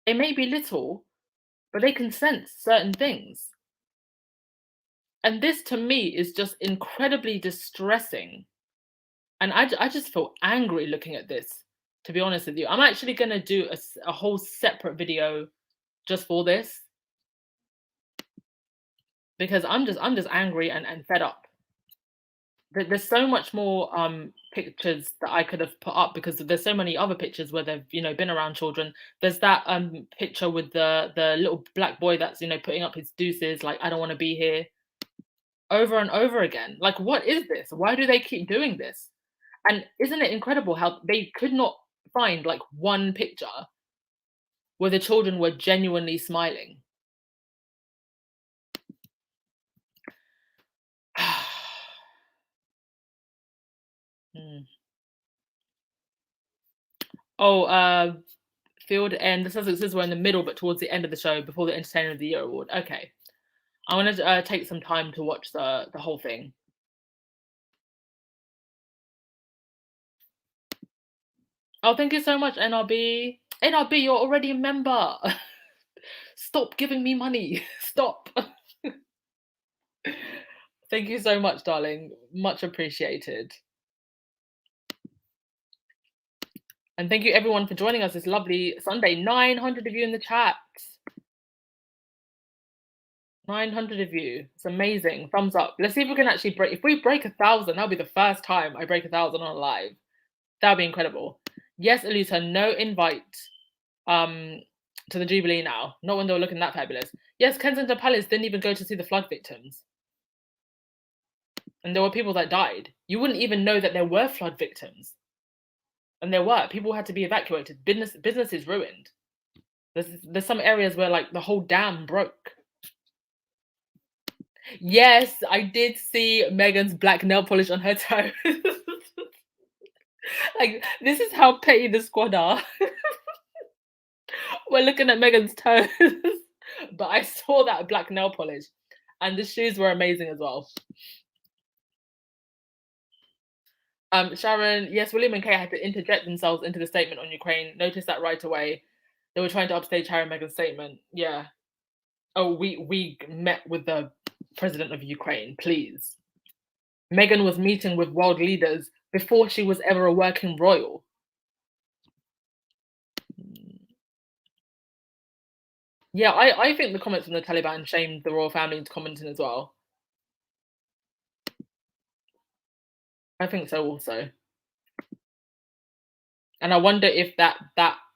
They may be little, but they can sense certain things. And this to me is just incredibly distressing. And I just feel angry looking at this, to be honest with you. I'm actually going to do a whole separate video just for this because I'm just angry and fed up. There's so much more pictures that I could have put up because there's so many other pictures where they've been around children. There's that picture with the little black boy that's putting up his deuces like I don't want to be here over and over again. Like, what is this? Why do they keep doing this? And isn't it incredible how they could not find like one picture where the children were genuinely smiling? Hmm. Oh, field end. This is we're in the middle, but towards the end of the show, before the Entertainer of the Year award. Okay, I want to take some time to watch the whole thing. Oh, thank you so much, NRB. NRB, you're already a member. Stop giving me money. Stop. Thank you so much, darling. Much appreciated. And thank you everyone for joining us this lovely Sunday. 900 of you in the chat. 900 of you. It's amazing. Thumbs up. Let's see if we can actually break. If we break 1,000, that'll be the first time I break 1,000 on a live. That'll be incredible. Yes, Elisa, no invite to the Jubilee now. Not when they were looking that fabulous. Yes, Kensington Palace didn't even go to see the flood victims. And there were people that died. You wouldn't even know that there were flood victims. And there were. People had to be evacuated. Business is ruined. There's some areas where like the whole dam broke. Yes, I did see Meghan's black nail polish on her toe. Like, this is how petty the squad are. We're looking at Meghan's toes. But I saw that black nail polish. And the shoes were amazing as well. Sharon, yes, William and Kate had to interject themselves into the statement on Ukraine. Noticed that right away. They were trying to upstage Harry and Meghan's statement. Yeah. Oh, we met with the president of Ukraine, please. Meghan was meeting with world leaders before she was ever a working royal. Yeah, I think the comments from the Taliban shamed the royal family into commenting as well. I think so also. And I wonder if that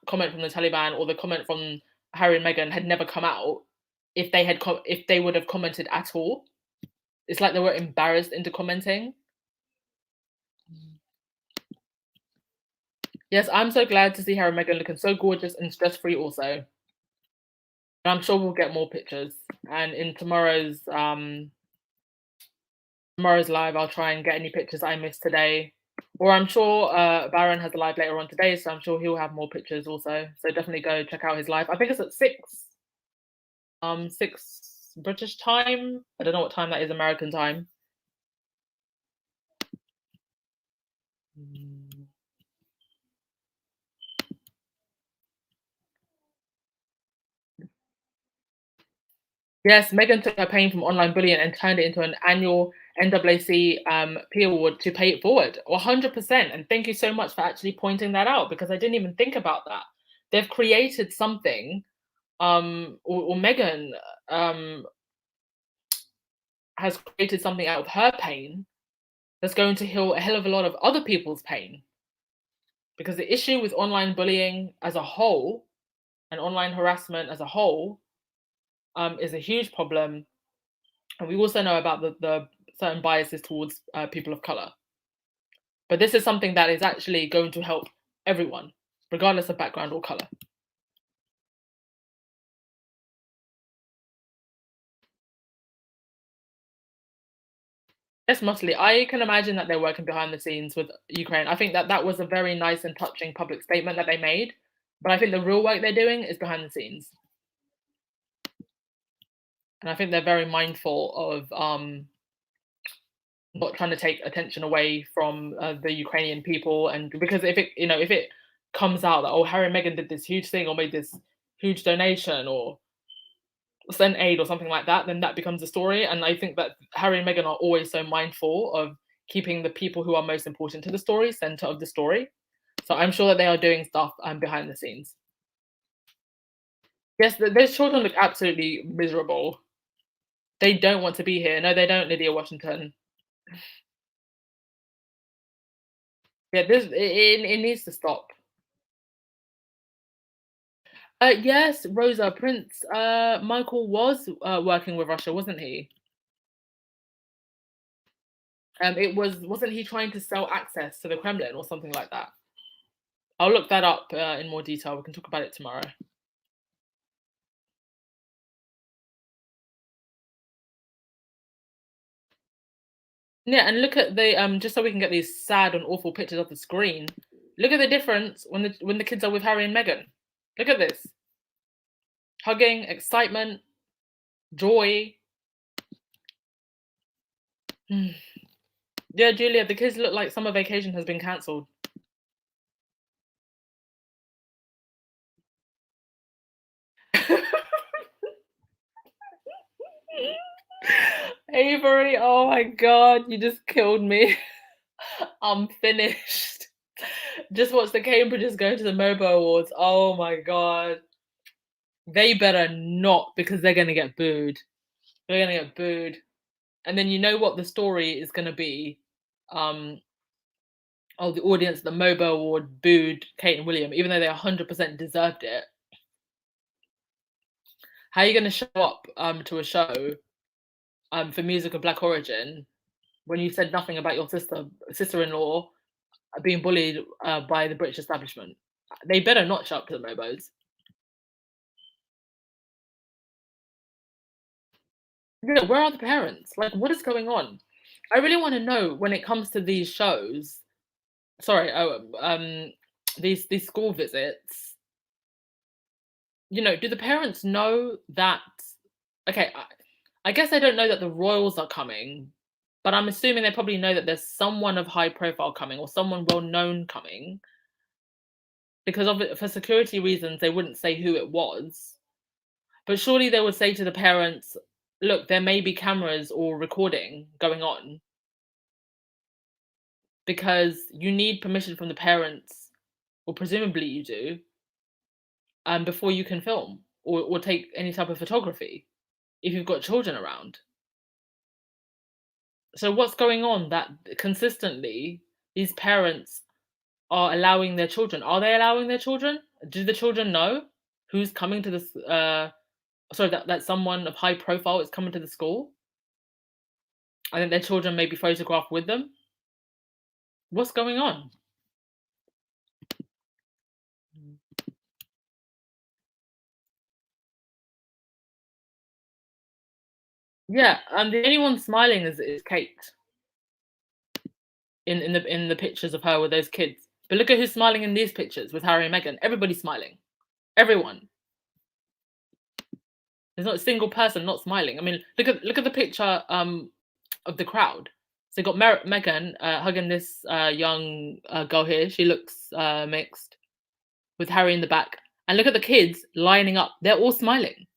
comment from the Taliban or the comment from Harry and Meghan had never come out, if they would have commented at all. It's like they were embarrassed into commenting. Yes, I'm so glad to see Harry and Meghan looking so gorgeous and stress-free also. And I'm sure we'll get more pictures. And in tomorrow's live, I'll try and get any pictures I missed today. Or I'm sure Baron has a live later on today, so I'm sure he'll have more pictures also. So definitely go check out his live. I think it's at 6 British time. I don't know what time that is American time. Yes, Meghan took her pain from online bullying and turned it into an annual NAACP award to pay it forward. 100%. And thank you so much for actually pointing that out, because I didn't even think about that. They've created something, or Meghan has created something out of her pain that's going to heal a hell of a lot of other people's pain. Because the issue with online bullying as a whole and online harassment as a whole is a huge problem. And we also know about the certain biases towards people of color. But this is something that is actually going to help everyone, regardless of background or color. Yes, mostly. I can imagine that they're working behind the scenes with Ukraine. I think that was a very nice and touching public statement that they made. But I think the real work they're doing is behind the scenes. And I think they're very mindful of not trying to take attention away from the Ukrainian people. And because if it comes out that, oh, Harry and Meghan did this huge thing or made this huge donation or sent aid or something like that, then that becomes a story. And I think that Harry and Meghan are always so mindful of keeping the people who are most important to the story center of the story. So I'm sure that they are doing stuff behind the scenes. Yes, those children look absolutely miserable. They don't want to be here. No, they don't, Lydia Washington. Yeah, it needs to stop. Yes, Rosa, Prince Michael was working with Russia, wasn't he? Wasn't he trying to sell access to the Kremlin or something like that? I'll look that up in more detail. We can talk about it tomorrow. Yeah, and look at the just so we can get these sad and awful pictures off the screen. Look at the difference when the kids are with Harry and Meghan. Look at this. Hugging, excitement, joy. Yeah, Julia, the kids look like summer vacation has been cancelled. Avery, oh my god, you just killed me. I'm finished. Just watch the Cambridges go to the MOBO Awards. Oh my god. They better not, because they're gonna get booed. They're gonna get booed. And then you know what the story is gonna be. Oh, the audience at the MOBO Award booed Kate and William, even though they 100% deserved it. How are you gonna show up to a show for music of black origin when you said nothing about your sister-in-law being bullied by the British establishment? They better not show up to the MOBOs. Yeah, where are the parents? Like, what is going on? I really want to know when it comes to these shows. Sorry, these school visits. You know, do the parents know that? Okay, I guess they don't know that the royals are coming, but I'm assuming they probably know that there's someone of high profile coming or someone well known coming. Because of it, for security reasons, they wouldn't say who it was. But surely they would say to the parents, look, there may be cameras or recording going on. because you need permission from the parents, or presumably you do, before you can film or take any type of photography if you've got children around. So what's going on that consistently these parents are allowing their children? Are they allowing their children? Do the children know who's coming to this? Sorry, that someone of high profile is coming to the school. I think their children may be photographed with them. What's going on? Yeah, the only one smiling is Kate in the pictures of her with those kids. But look at who's smiling in these pictures with Harry and Meghan. Everybody's smiling. Everyone. There's not a single person not smiling. I mean, look at the picture of the crowd. So you got Meghan hugging this young girl here. She looks mixed with Harry in the back, and look at the kids lining up. They're all smiling.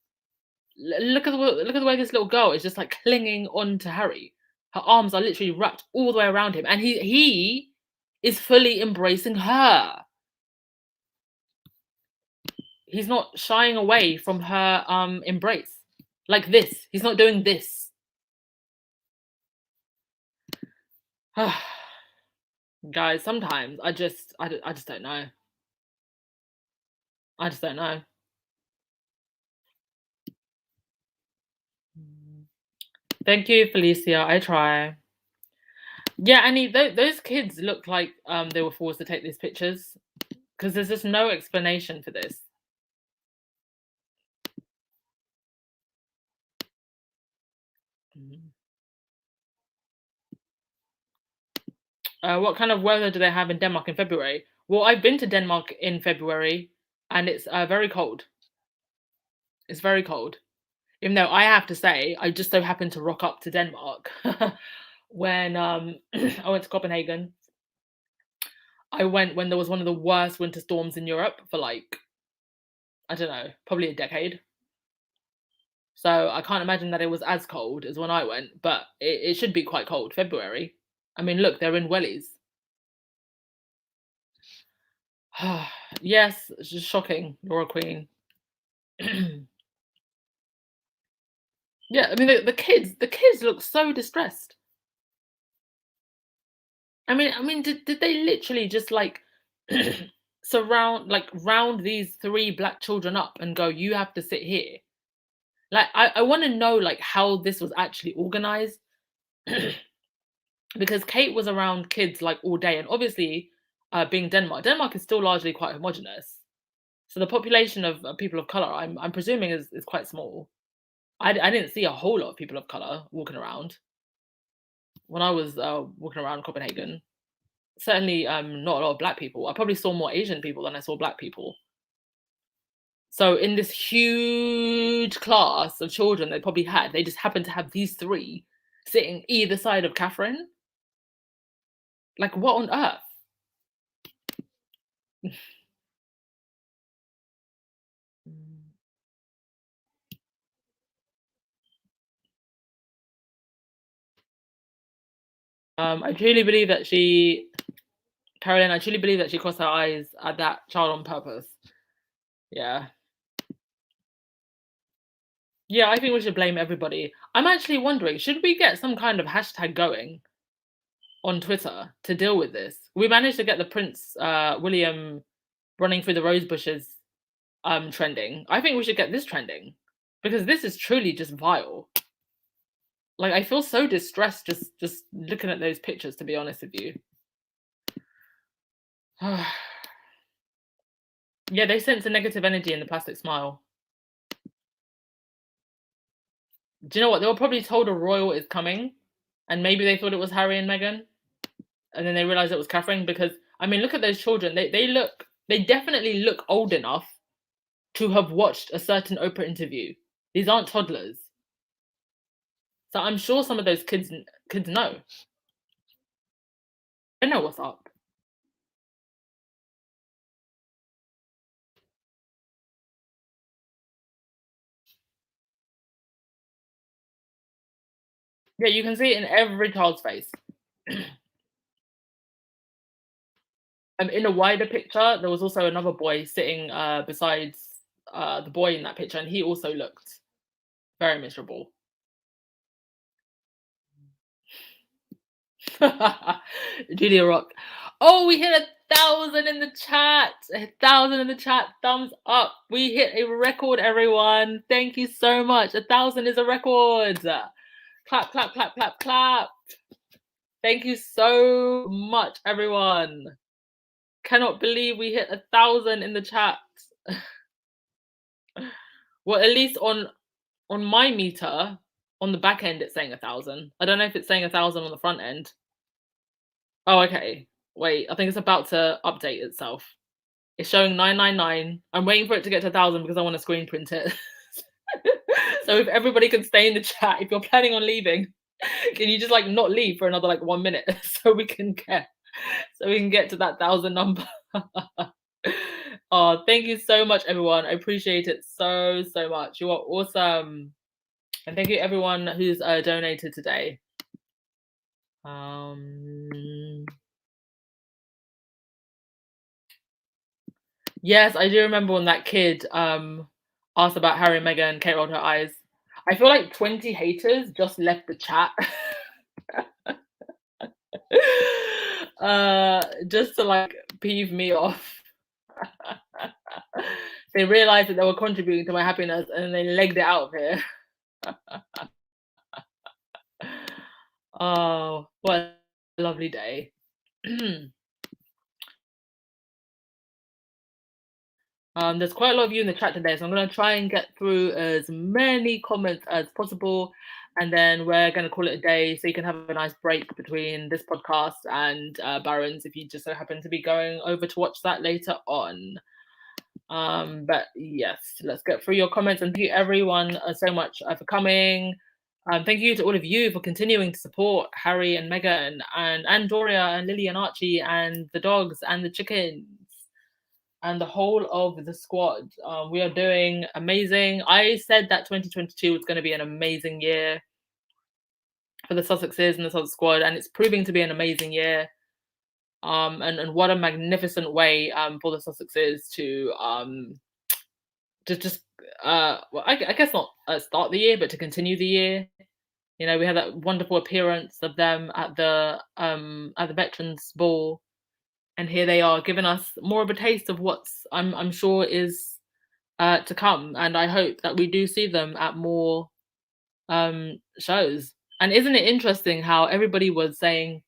Look at the way this little girl is just like clinging on to Harry. Her arms are literally wrapped all the way around him, and he is fully embracing her. He's not shying away from her embrace like this. He's not doing this. Guys, sometimes I just don't know. I just don't know. Thank you, Felicia. I try. Yeah, Annie, those kids look like they were forced to take these pictures because there's just no explanation for this. What kind of weather do they have in Denmark in February? Well, I've been to Denmark in February, and it's very cold. It's very cold. Even though I have to say, I just so happened to rock up to Denmark when I went to Copenhagen. I went when there was one of the worst winter storms in Europe for like, I don't know, probably a decade. So I can't imagine that it was as cold as when I went, but it should be quite cold. February. I mean, look, they're in wellies. Yes, it's just shocking, Laura Queen. Yeah, I mean the kids look so distressed. I mean, did they literally just like round these three black children up and go, you have to sit here? Like I want to know like how this was actually organized. Because Kate was around kids like all day, and obviously being Denmark is still largely quite homogenous. So the population of people of color, I'm presuming is quite small. I didn't see a whole lot of people of color walking around when I was walking around Copenhagen. Certainly not a lot of black people. I probably saw more Asian people than I saw black people. So in this huge class of children they probably had, they just happened to have these three sitting either side of Catherine. Like, what on earth? I truly believe that Caroline, I truly believe that she crossed her eyes at that child on purpose. Yeah. Yeah, I think we should blame everybody. I'm actually wondering, should we get some kind of hashtag going on Twitter to deal with this? We managed to get the Prince William running through the rose bushes trending. I think we should get this trending because this is truly just vile. Like, I feel so distressed just looking at those pictures, to be honest with you. Yeah, they sense a negative energy in the plastic smile. Do you know what? They were probably told a royal is coming, and maybe they thought it was Harry and Meghan, and then they realized it was Catherine. Because I mean, look at those children. They definitely look old enough to have watched a certain Oprah interview. These aren't toddlers, so I'm sure some of those kids know. They know what's up. Yeah, you can see it in every child's face. In a wider picture, there was also another boy sitting besides the boy in that picture, and he also looked very miserable. Julia Rock. Oh, we hit 1,000 in the chat. 1,000 in the chat. Thumbs up. We hit a record, everyone. Thank you so much. 1,000 is a record. Clap, clap, clap, clap, clap. Thank you so much, everyone. Cannot believe we hit 1,000 in the chat. Well, at least on my meter, on the back end, it's saying 1,000. I don't know if it's saying 1,000 on the front end. Oh, okay. Wait, I think it's about to update itself. It's showing 999. I'm waiting for it to get to 1,000 because I want to screen print it. So if everybody can stay in the chat, if you're planning on leaving, can you just like not leave for another like 1 minute so we can get to that 1,000 number. Oh, thank you so much, everyone. I appreciate it so much. You are awesome, and thank you everyone who's donated today. Yes, I do remember when that kid asked about Harry and Meghan. Kate rolled her eyes. I feel like 20 haters just left the chat. Just to like peeve me off. They realized that they were contributing to my happiness and they legged it out of here. Oh, what a lovely day. There's quite a lot of you in the chat today, so I'm going to try and get through as many comments as possible, and then we're going to call it a day so you can have a nice break between this podcast and Barron's if you just so happen to be going over to watch that later on. But yes, let's get through your comments, and thank you everyone so much for coming. Thank you to all of you for continuing to support Harry and Meghan and Doria and Lily and Archie and the dogs and the chickens and the whole of the squad. We are doing amazing. I said that 2022 was going to be an amazing year for the Sussexes and the Sussex squad, and it's proving to be an amazing year. And what a magnificent way for the Sussexes to just well, I guess not start the year, but to continue the year. You know, we had that wonderful appearance of them at the Veterans Ball, and here they are giving us more of a taste of what's I'm sure is to come. And I hope that we do see them at more shows. And isn't it interesting how everybody was saying,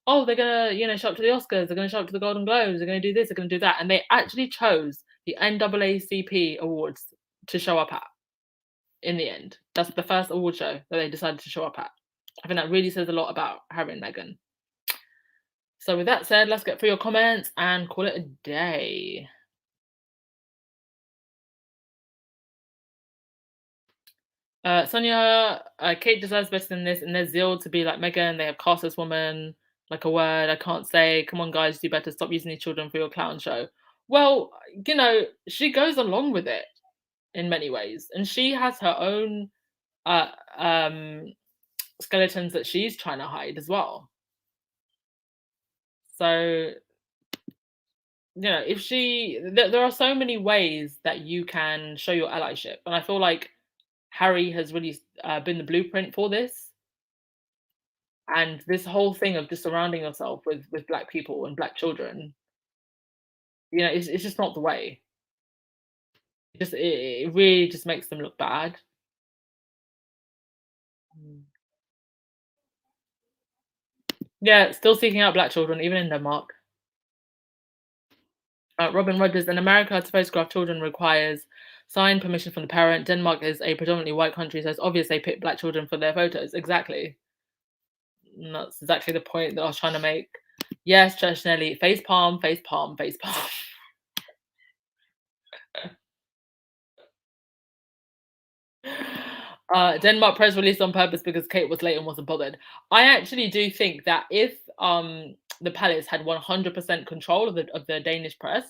oh, they're gonna, you know, show up to the Oscars, they're gonna show up to the Golden Globes, they're gonna do this, they're gonna do that, and they actually chose the NAACP awards to show up at. In the end, that's the first award show that they decided to show up at. I think that really says a lot about Harry and Meghan. So with that said, let's get through your comments and call it a day. Sonia, Kate deserves better than this. In their zeal to be like Meghan, they have cast this woman like a word I can't say. Come on, guys, do better. Stop using these children for your clown show. Well, you know, she goes along with it in many ways, and she has her own skeletons that she's trying to hide as well. So, you know, if there are so many ways that you can show your allyship, and I feel like Harry has really been the blueprint for this. And this whole thing of just surrounding yourself with black people and black children, you know, it's just not the way. It really just makes them look bad. Yeah, still seeking out black children, even in Denmark. Robin Rogers, in America, to photograph children requires signed permission from the parent. Denmark is a predominantly white country, so it's obvious they pick black children for their photos. Exactly. And that's exactly the point that I was trying to make. Yes, Church Nelly, face palm, face palm, face palm. Denmark press released on purpose because Kate was late and wasn't bothered. I actually do think that if the palace had 100% control of the Danish press,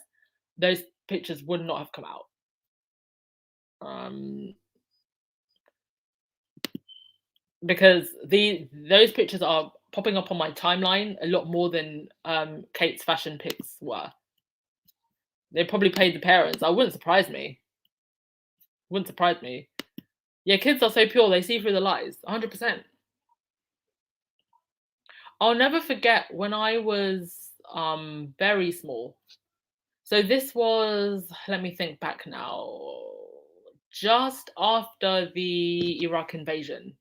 those pictures would not have come out. Because those pictures are popping up on my timeline a lot more than Kate's fashion pics were. They probably paid the parents. I wouldn't surprise me. Wouldn't surprise me. Yeah, kids are so pure, they see through the lies. 100%. I'll never forget when I was very small. So this was, let me think back now, just after the Iraq invasion.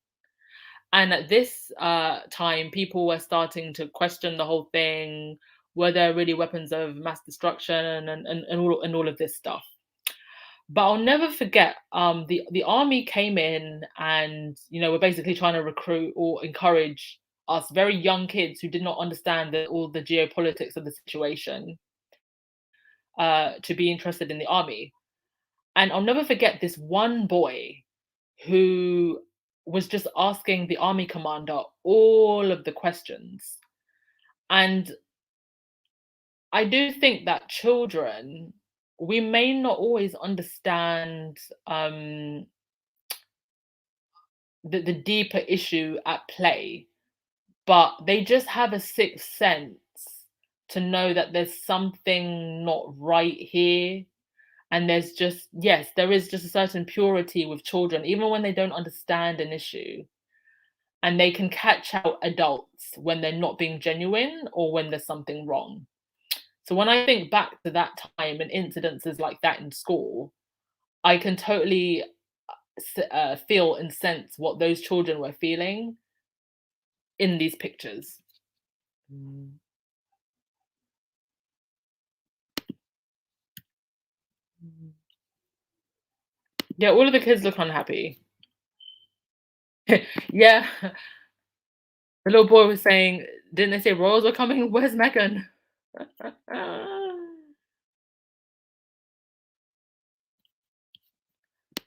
And at this time, people were starting to question the whole thing. Were there really weapons of mass destruction and all of this stuff? But I'll never forget, the army came in and, were basically trying to recruit or encourage us very young kids who did not understand all the geopolitics of the situation to be interested in the army. And I'll never forget this one boy who was just asking the army commander all of the questions. And I do think that children, we may not always understand the deeper issue at play, but they just have a sixth sense to know that there's something not right here. And there's just, yes, there is just a certain purity with children, even when they don't understand an issue. And they can catch out adults when they're not being genuine or when there's something wrong. So when I think back to that time and incidences like that in school, I can totally feel and sense what those children were feeling in these pictures. Mm. Yeah, all of the kids look unhappy. Yeah, the little boy was saying, didn't they say royals were coming? Where's Meghan?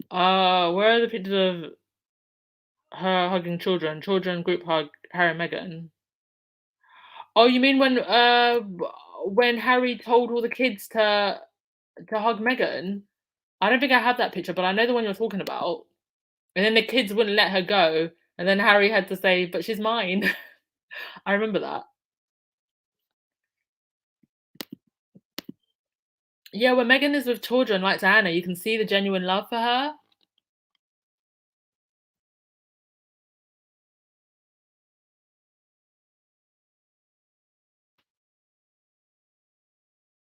Where are the pictures of her hugging children? Children group hug Harry and Meghan. Oh, you mean when Harry told all the kids to hug Meghan? I don't think I have that picture, but I know the one you're talking about. And then the kids wouldn't let her go, and then Harry had to say, "But she's mine." I remember that. Yeah, when Meghan is with children like Diana, you can see the genuine love for her.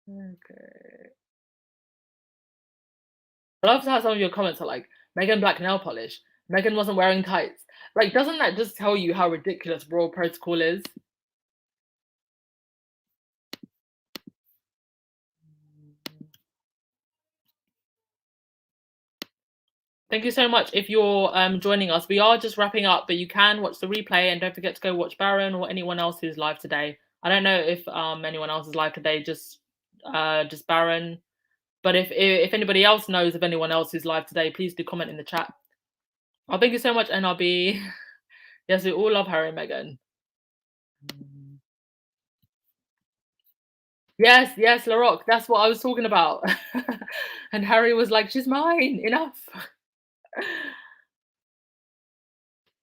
Okay. I love how some of your comments are like, Meghan black nail polish. Meghan wasn't wearing tights. Like, doesn't that just tell you how ridiculous royal protocol is? Thank you so much if you're joining us. We are just wrapping up, but you can watch the replay and don't forget to go watch Baron or anyone else who's live today. I don't know if anyone else is live today, just Baron. But if anybody else knows of anyone else who's live today, please do comment in the chat. Oh, thank you so much, NRB. Yes, we all love Harry and Meghan. Yes, Laroque, that's what I was talking about. And Harry was like, she's mine, enough.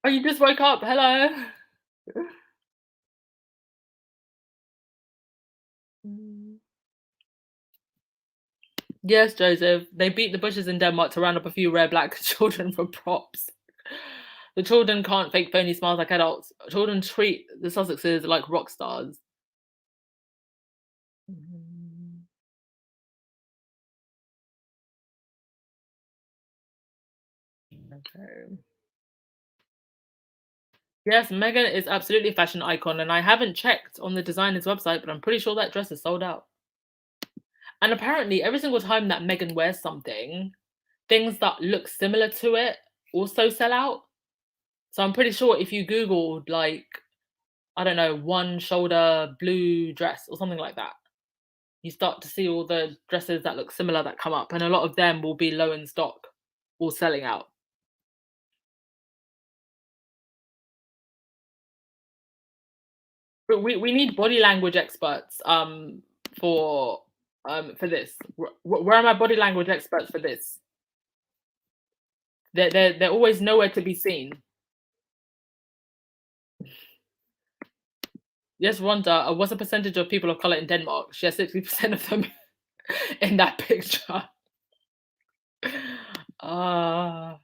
Oh, you just woke up, hello. Yes, Joseph, they beat the bushes in Denmark to round up a few rare black children for props. The children can't fake phony smiles like adults. Children treat the Sussexes like rock stars. Okay. Yes, Meghan is absolutely a fashion icon, and I haven't checked on the designer's website, but I'm pretty sure that dress is sold out. And apparently, every single time that Meghan wears something, things that look similar to it also sell out. So I'm pretty sure if you Googled, like, I don't know, one shoulder blue dress or something like that, you start to see all the dresses that look similar that come up, and a lot of them will be low in stock or selling out. But we need body language experts for this. Where are my body language experts for this? They're always nowhere to be seen. Just wonder, what's the percentage of people of color in Denmark? She has 60% of them in that picture. Uh,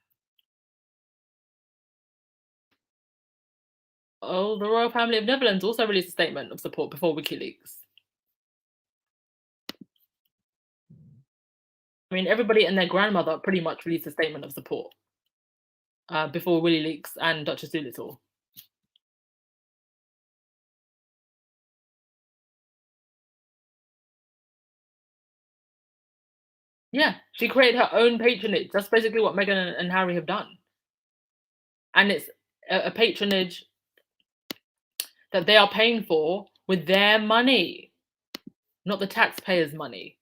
oh, the royal family of Netherlands also released a statement of support before WikiLeaks. I mean, everybody and their grandmother pretty much released a statement of support before WikiLeaks and Duchess Doolittle. Yeah, she created her own patronage. That's basically what Meghan and Harry have done. And it's a patronage that they are paying for with their money, not the taxpayers' money.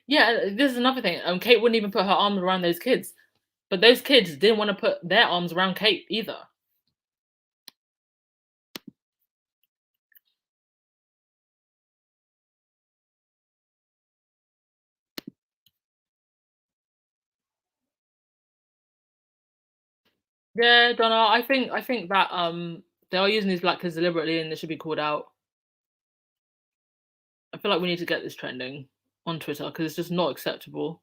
Yeah, this is another thing. Kate wouldn't even put her arms around those kids, but those kids didn't want to put their arms around Kate either. Yeah, Donna, I think that they are using these black kids deliberately and they should be called out. I feel like we need to get this trending on Twitter because it's just not acceptable.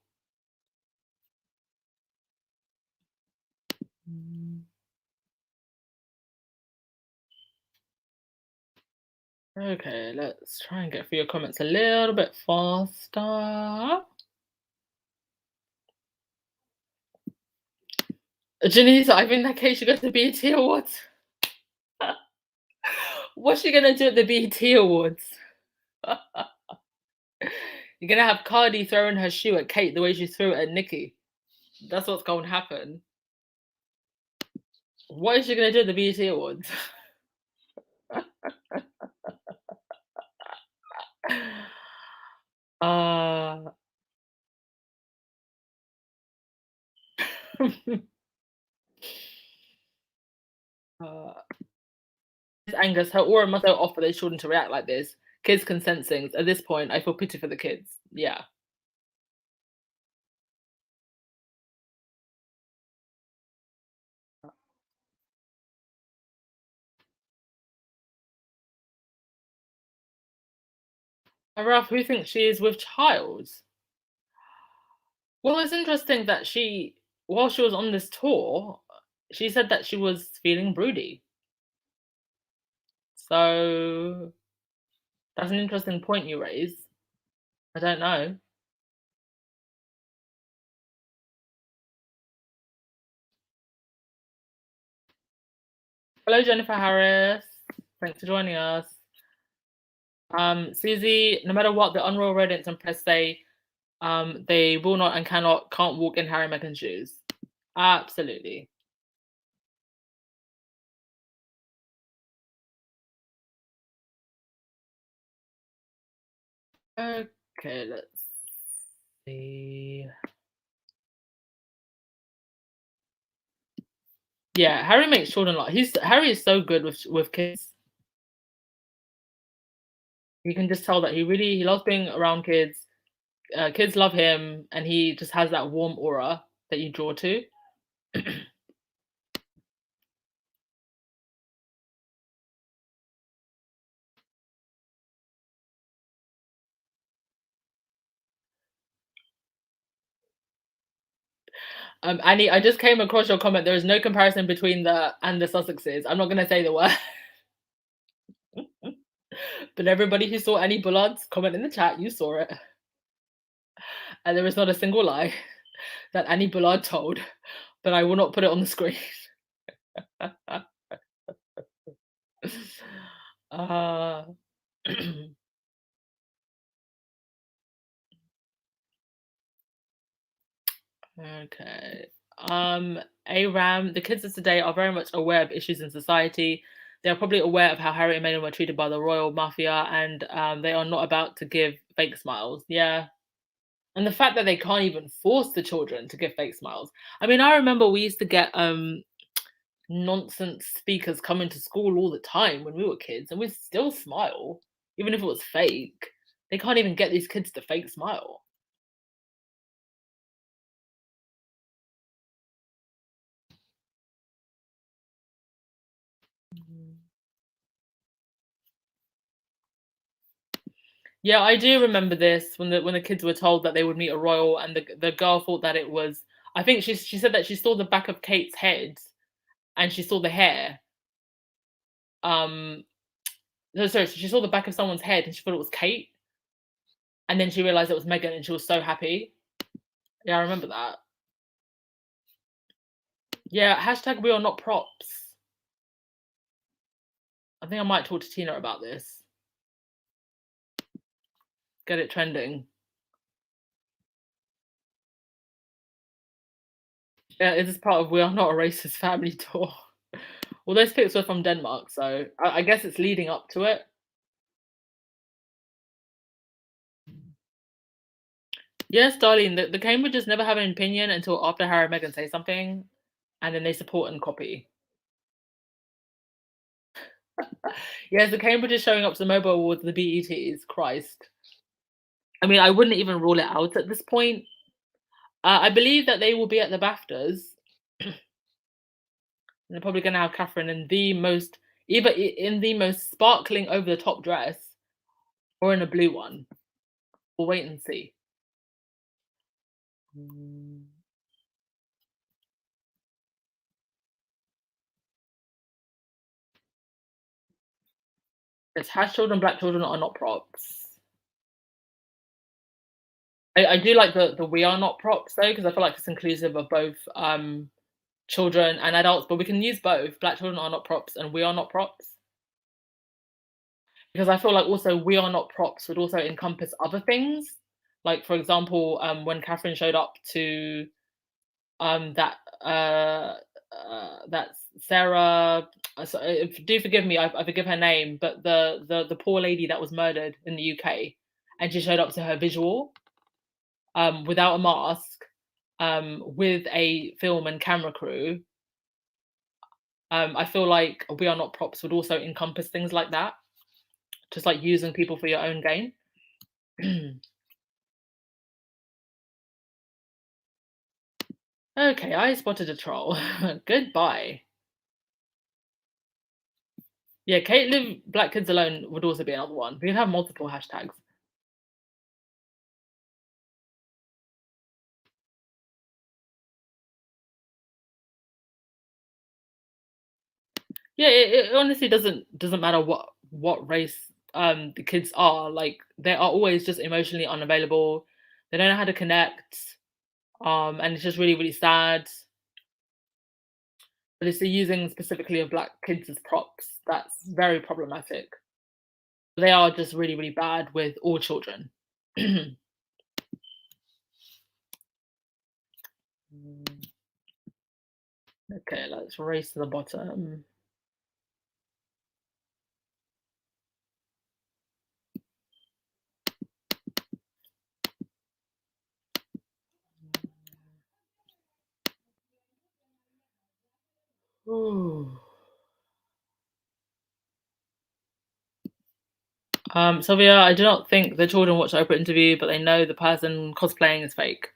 Mm. Okay, let's try and get through your comments a little bit faster. Janice, I think that Kate should go to the BET Awards. What's she gonna do at the BET Awards? You're gonna have Cardi throwing her shoe at Kate the way she threw it at Nikki. That's what's going to happen. What is she gonna do at the BET Awards? uh, uh, Angus, her aura must go off for those children to react like this. Kids consent things. At this point, I feel pity for the kids. Yeah. Ralph, who thinks she is with child? Well, it's interesting that while she was on this tour, she said that she was feeling broody. So that's an interesting point you raise. I don't know. Hello, Jennifer Harris. Thanks for joining us. Susie, no matter what the Unroyal Rodents and press say, they will not and can't walk in Harry and Meghan's shoes. Absolutely. Okay, let's see. Yeah, Harry makes children laugh. Harry is so good with kids. You can just tell that he loves being around kids. Kids love him, and he just has that warm aura that you draw to. Annie, I just came across your comment. There is no comparison between the Sussexes. I'm not going to say the word. But everybody who saw Annie Bullard's comment in the chat, you saw it. And there is not a single lie that Annie Bullard told, but I will not put it on the screen. uh, okay. Aram, the kids of today are very much aware of issues in society. They are probably aware of how Harry and Meghan were treated by the royal mafia, and they are not about to give fake smiles. Yeah. And the fact that they can't even force the children to give fake smiles. I mean, I remember we used to get nonsense speakers coming to school all the time when we were kids, and we'd still smile, even if it was fake. They can't even get these kids to fake smile. Yeah, I do remember this when the kids were told that they would meet a royal, and the girl thought that it was. I think she said that she saw the back of Kate's head and she saw the hair. Um, no, sorry, she saw the back of someone's head and she thought it was Kate, and then she realized it was Meghan, and she was so happy. Yeah, I remember that. Yeah, hashtag we are not props. I think I might talk to Tina about this. Get it trending. Yeah, is this part of We Are Not a Racist Family tour? Well, those pics were from Denmark, so I guess it's leading up to it. Yes, darling, the Cambridges never have an opinion until after Harry and Meghan say something, and then they support and copy. Yes, the Cambridges showing up to the Mobile Awards, the BETs, Christ. I mean, I wouldn't even rule it out at this point. I believe that they will be at the BAFTAs. And they're probably going to have Catherine in the most, either in the most sparkling over the top dress or in a blue one. We'll wait and see. It's hash children, black children are not props. I do like the we are not props though, because I feel like it's inclusive of both children and adults, but we can use both. Black children are not props and we are not props. Because I feel like also we are not props would also encompass other things. Like for example, when Catherine showed up to that that Sarah, do forgive me, I forgive her name, but the poor lady that was murdered in the UK, and she showed up to her visual without a mask, with a film and camera crew. I feel like we are not props would also encompass things like that, just like using people for your own gain. Okay, I spotted a troll. Goodbye. Yeah, Kate Live Black Kids Alone would also be another one. We could have multiple hashtags. Yeah, it honestly doesn't matter what race the kids are. Like they are always just emotionally unavailable. They don't know how to connect. And it's just really, really sad. But it's the using specifically of black kids as props that's very problematic. They are just really, really bad with all children. Okay, let's race to the bottom. Ooh. Sylvia, I do not think the children watch the Oprah interview, but they know the person cosplaying is fake.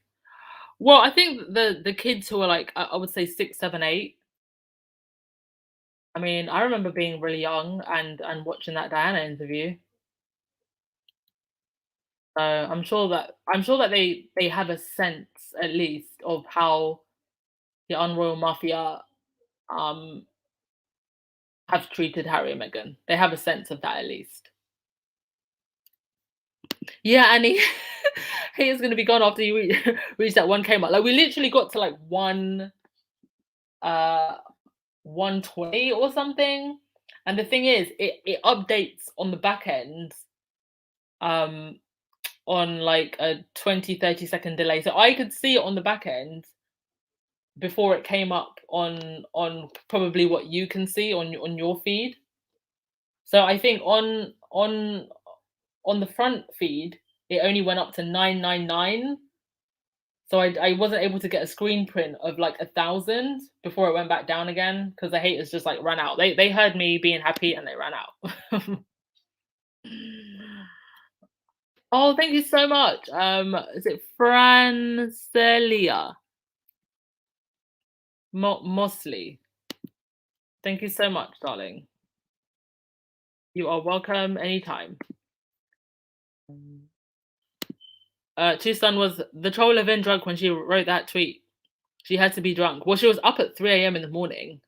Well, I think the kids who are like I would say 6, 7, 8. I mean, I remember being really young and watching that Diana interview. So I'm sure that they have a sense at least of how the Unroyal Mafia um have treated Harry and Meghan. They have a sense of that at least. Yeah, and he is gonna be gone after you reach that 1K mark. Like we literally got to like uh 120 or something. And the thing is, it updates on the back end um on like a 20-30 second delay. So I could see it on the back end before it came up on probably what you can see on your feed. So I think on the front feed, it only went up to 999. So I wasn't able to get a screen print of like 1,000 before it went back down again because the haters just like ran out. They heard me being happy and they ran out. Oh, thank you so much. Is it Francelia Mosley? Thank you so much, darling. You are welcome anytime. Tucson was the troll Levin drunk when she wrote that tweet. She had to be drunk. Well, she was up at 3 a.m. in the morning.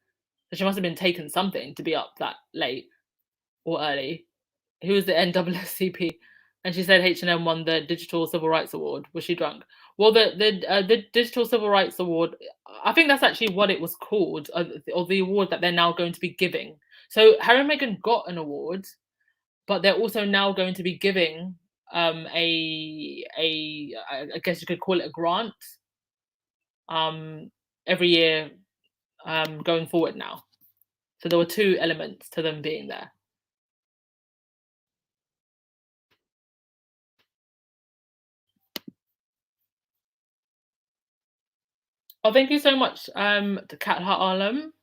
So she must have been taking something to be up that late or early. Who was the NAACP? And she said H&M won the Digital Civil Rights Award. Was she drunk? Well, the Digital Civil Rights Award, I think that's actually what it was called, or the award that they're now going to be giving. So Harry and Meghan got an award, but they're also now going to be giving I guess you could call it a grant every year going forward now. So there were two elements to them being there. Oh, thank you so much to Kat Harlem.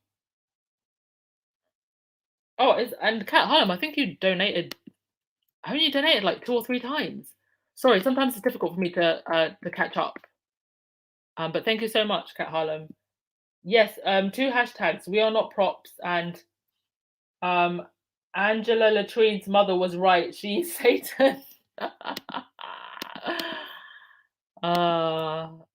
Oh, and Kat Harlem, I think you donated. Haven't you donated like 2 or 3 times? Sorry, sometimes it's difficult for me to catch up. But thank you so much, Kat Harlem. Yes, 2 hashtags. We are not props, and um, Angela Latrine's mother was right. She's Satan. uh, oh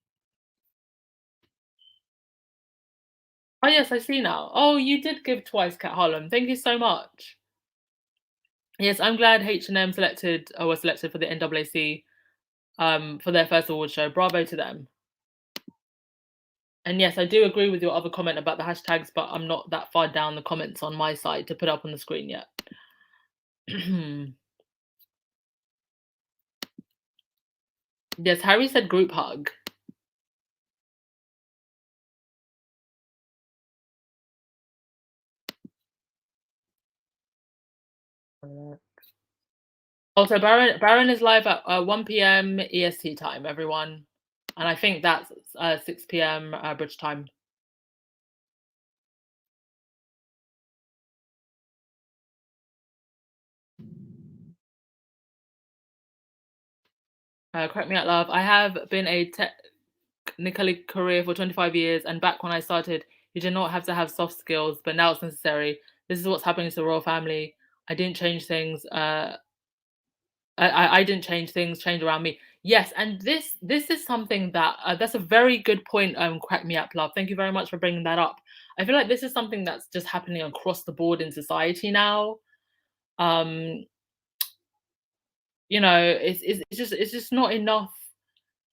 yes, I see now. Oh, you did give twice, Kat Harlem. Thank you so much. Yes, I'm glad H&M was selected for the NAAC for their first award show. Bravo to them. And yes, I do agree with your other comment about the hashtags, but I'm not that far down the comments on my side to put up on the screen yet. Yes, Harry said group hug. Also, Baron is live at 1 p.m. EST time, everyone. And I think that's 6 p.m. British time. Correct me out, love. I have been a technically career for 25 years, and back when I started, you did not have to have soft skills, but now it's necessary. This is what's happening to the royal family. I didn't change things. I didn't change things. Change around me. Yes, and this is something that that's a very good point. Crack me up, love. Thank you very much for bringing that up. I feel like this is something that's just happening across the board in society now. Um, it's just not enough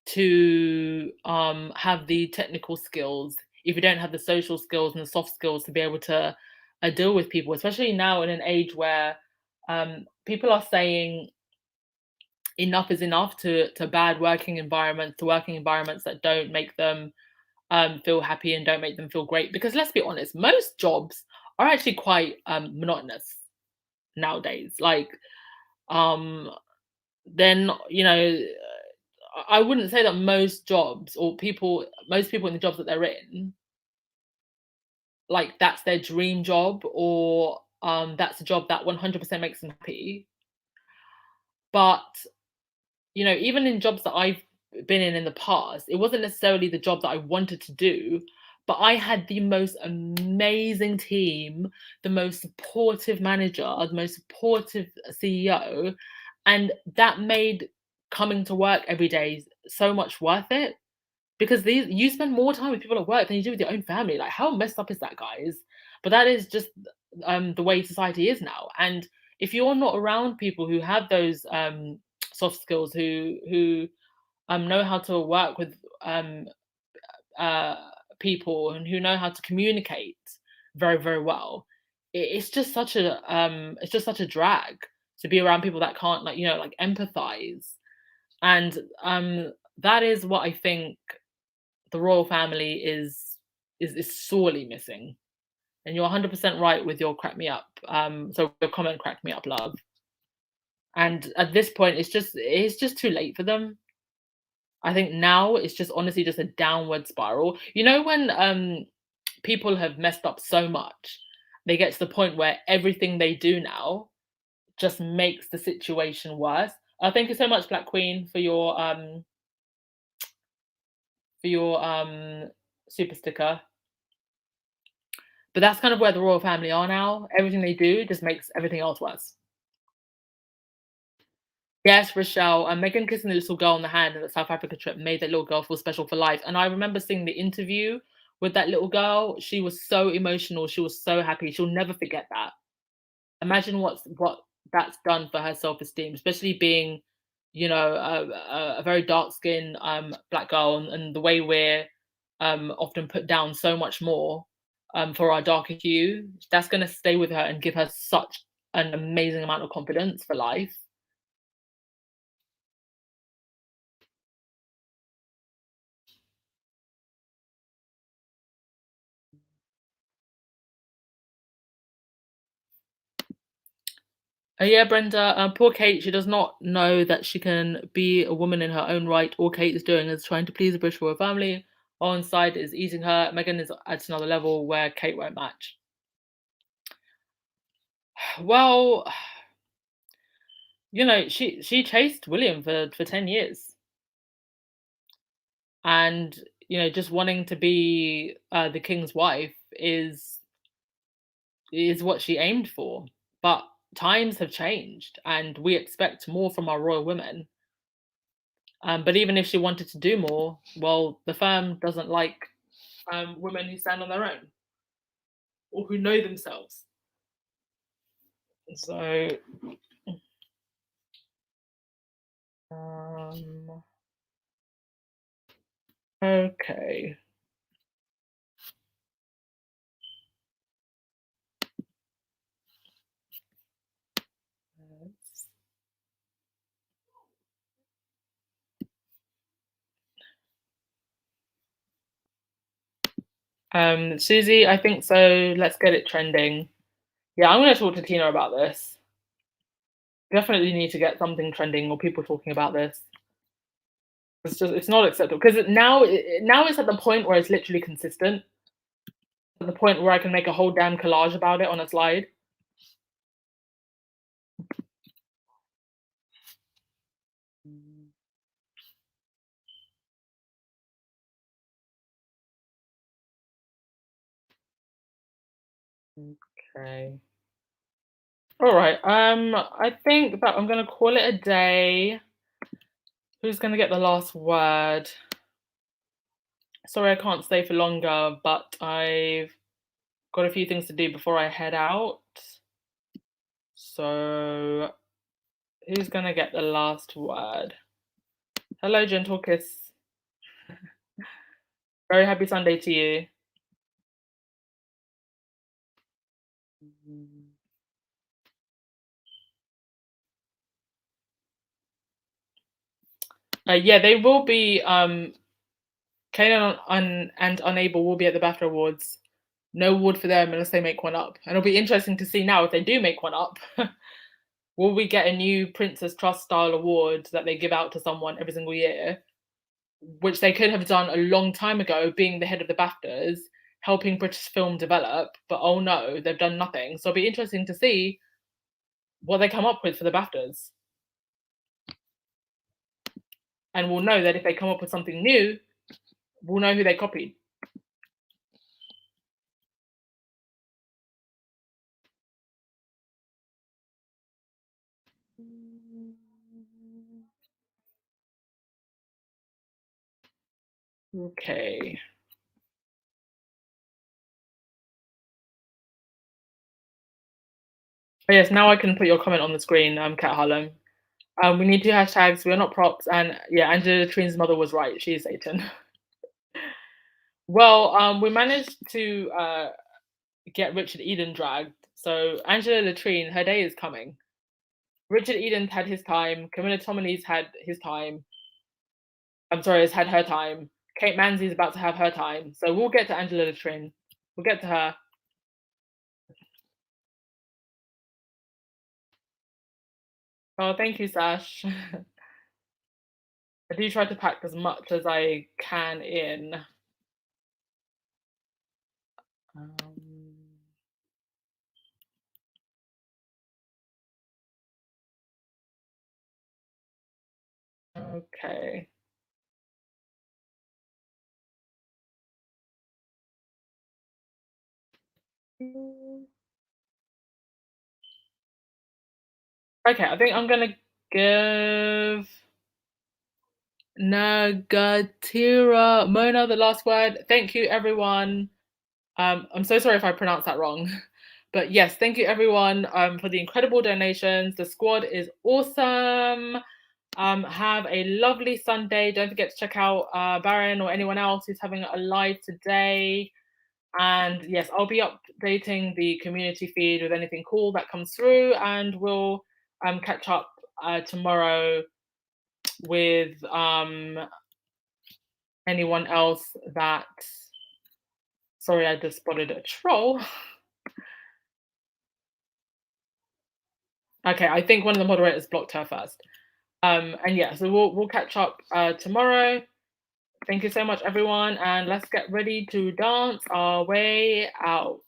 to have the technical skills if you don't have the social skills and the soft skills to be able to deal with people, especially now in an age where people are saying enough is enough to bad working environments, to working environments that don't make them feel happy and don't make them feel great. Because let's be honest, most jobs are actually quite monotonous nowadays. Like, then I wouldn't say that most jobs or most people in the jobs that they're in, like that's their dream job or that's a job that 100% makes them happy. But even in jobs that I've been in the past, it wasn't necessarily the job that I wanted to do, but I had the most amazing team, the most supportive manager, the most supportive CEO, and that made coming to work every day so much worth it because you spend more time with people at work than you do with your own family. Like, how messed up is that, guys? But that is just the way society is now. And if you're not around people who have those soft skills, who know how to work with uh, people and who know how to communicate very very well, it's just such a drag to be around people that can't like empathize. And that is what I think the royal family is sorely missing. And you're 100% right with your crack me up. So your comment cracked me up, love. And at this point, it's just too late for them. I think now it's just honestly just a downward spiral. When people have messed up so much, they get to the point where everything they do now just makes the situation worse. Thank you so much, Black Queen, for your super sticker. But that's kind of where the royal family are now. Everything they do just makes everything else worse. Yes, Rochelle, and Meghan kissing the little girl on the hand in the South Africa trip made that little girl feel special for life. And I remember seeing the interview with that little girl. She was so emotional. She was so happy. She'll never forget that. Imagine what that's done for her self-esteem, especially being, a very dark-skinned black girl, and the way we're often put down so much more for our darker hue. That's going to stay with her and give her such an amazing amount of confidence for life. Yeah, Brenda, poor Kate, she does not know that she can be a woman in her own right. All Kate is doing is trying to please the British royal family. On side is eating her. Meghan is at another level where Kate won't match. Well, she chased William for 10 years, and just wanting to be the king's wife is what she aimed for. But times have changed, and we expect more from our royal women. But even if she wanted to do more, well, the firm doesn't like women who stand on their own or who know themselves. So, um, okay. Susie, I think so. Let's get it trending. Yeah, I'm going to talk to Tina about this. Definitely need to get something trending or people talking about this. It's not acceptable because now it's at the point where it's literally consistent. At the point where I can make a whole damn collage about it on a slide. Okay. All right. I think that I'm gonna call it a day. Who's gonna get the last word? Sorry, I can't stay for longer, but I've got a few things to do before I head out. So, who's gonna get the last word? Hello, gentle kiss. Very happy Sunday to you. Yeah, they will be. Kanan and Unable will be at the BAFTA Awards. No award for them unless they make one up. And it'll be interesting to see now if they do make one up. Will we get a new Princess Trust style award that they give out to someone every single year, which they could have done a long time ago, being the head of the BAFTAs, helping British film develop? But oh no, they've done nothing. So it'll be interesting to see what they come up with for the BAFTAs. And we'll know that if they come up with something new, we'll know who they copied. Okay. Oh, yes, now I can put your comment on the screen, Kat Harlem. We need two hashtags. We're not props, and yeah, Angela Latrine's mother was right. She is Satan. Well, we managed to get Richard Eden dragged. So Angela Latrine, her day is coming. Richard Eden's had his time. Camilla Tominey's had his time. I'm sorry, has had her time. Kate Manzi's about to have her time. So we'll get to Angela Latrine. We'll get to her. Oh, thank you, Sash. I do try to pack as much as I can in. Um, okay. Okay, I think I'm gonna give Nagatira Mona the last word. Thank you, everyone. I'm so sorry if I pronounced that wrong. But yes, thank you everyone for the incredible donations. The squad is awesome. Have a lovely Sunday. Don't forget to check out Baron or anyone else who's having a live today. And yes, I'll be updating the community feed with anything cool that comes through, and we'll catch up tomorrow with anyone else that. Sorry, I just spotted a troll. Okay, I think one of the moderators blocked her first. And yeah, so we'll catch up tomorrow. Thank you so much, everyone, and let's get ready to dance our way out.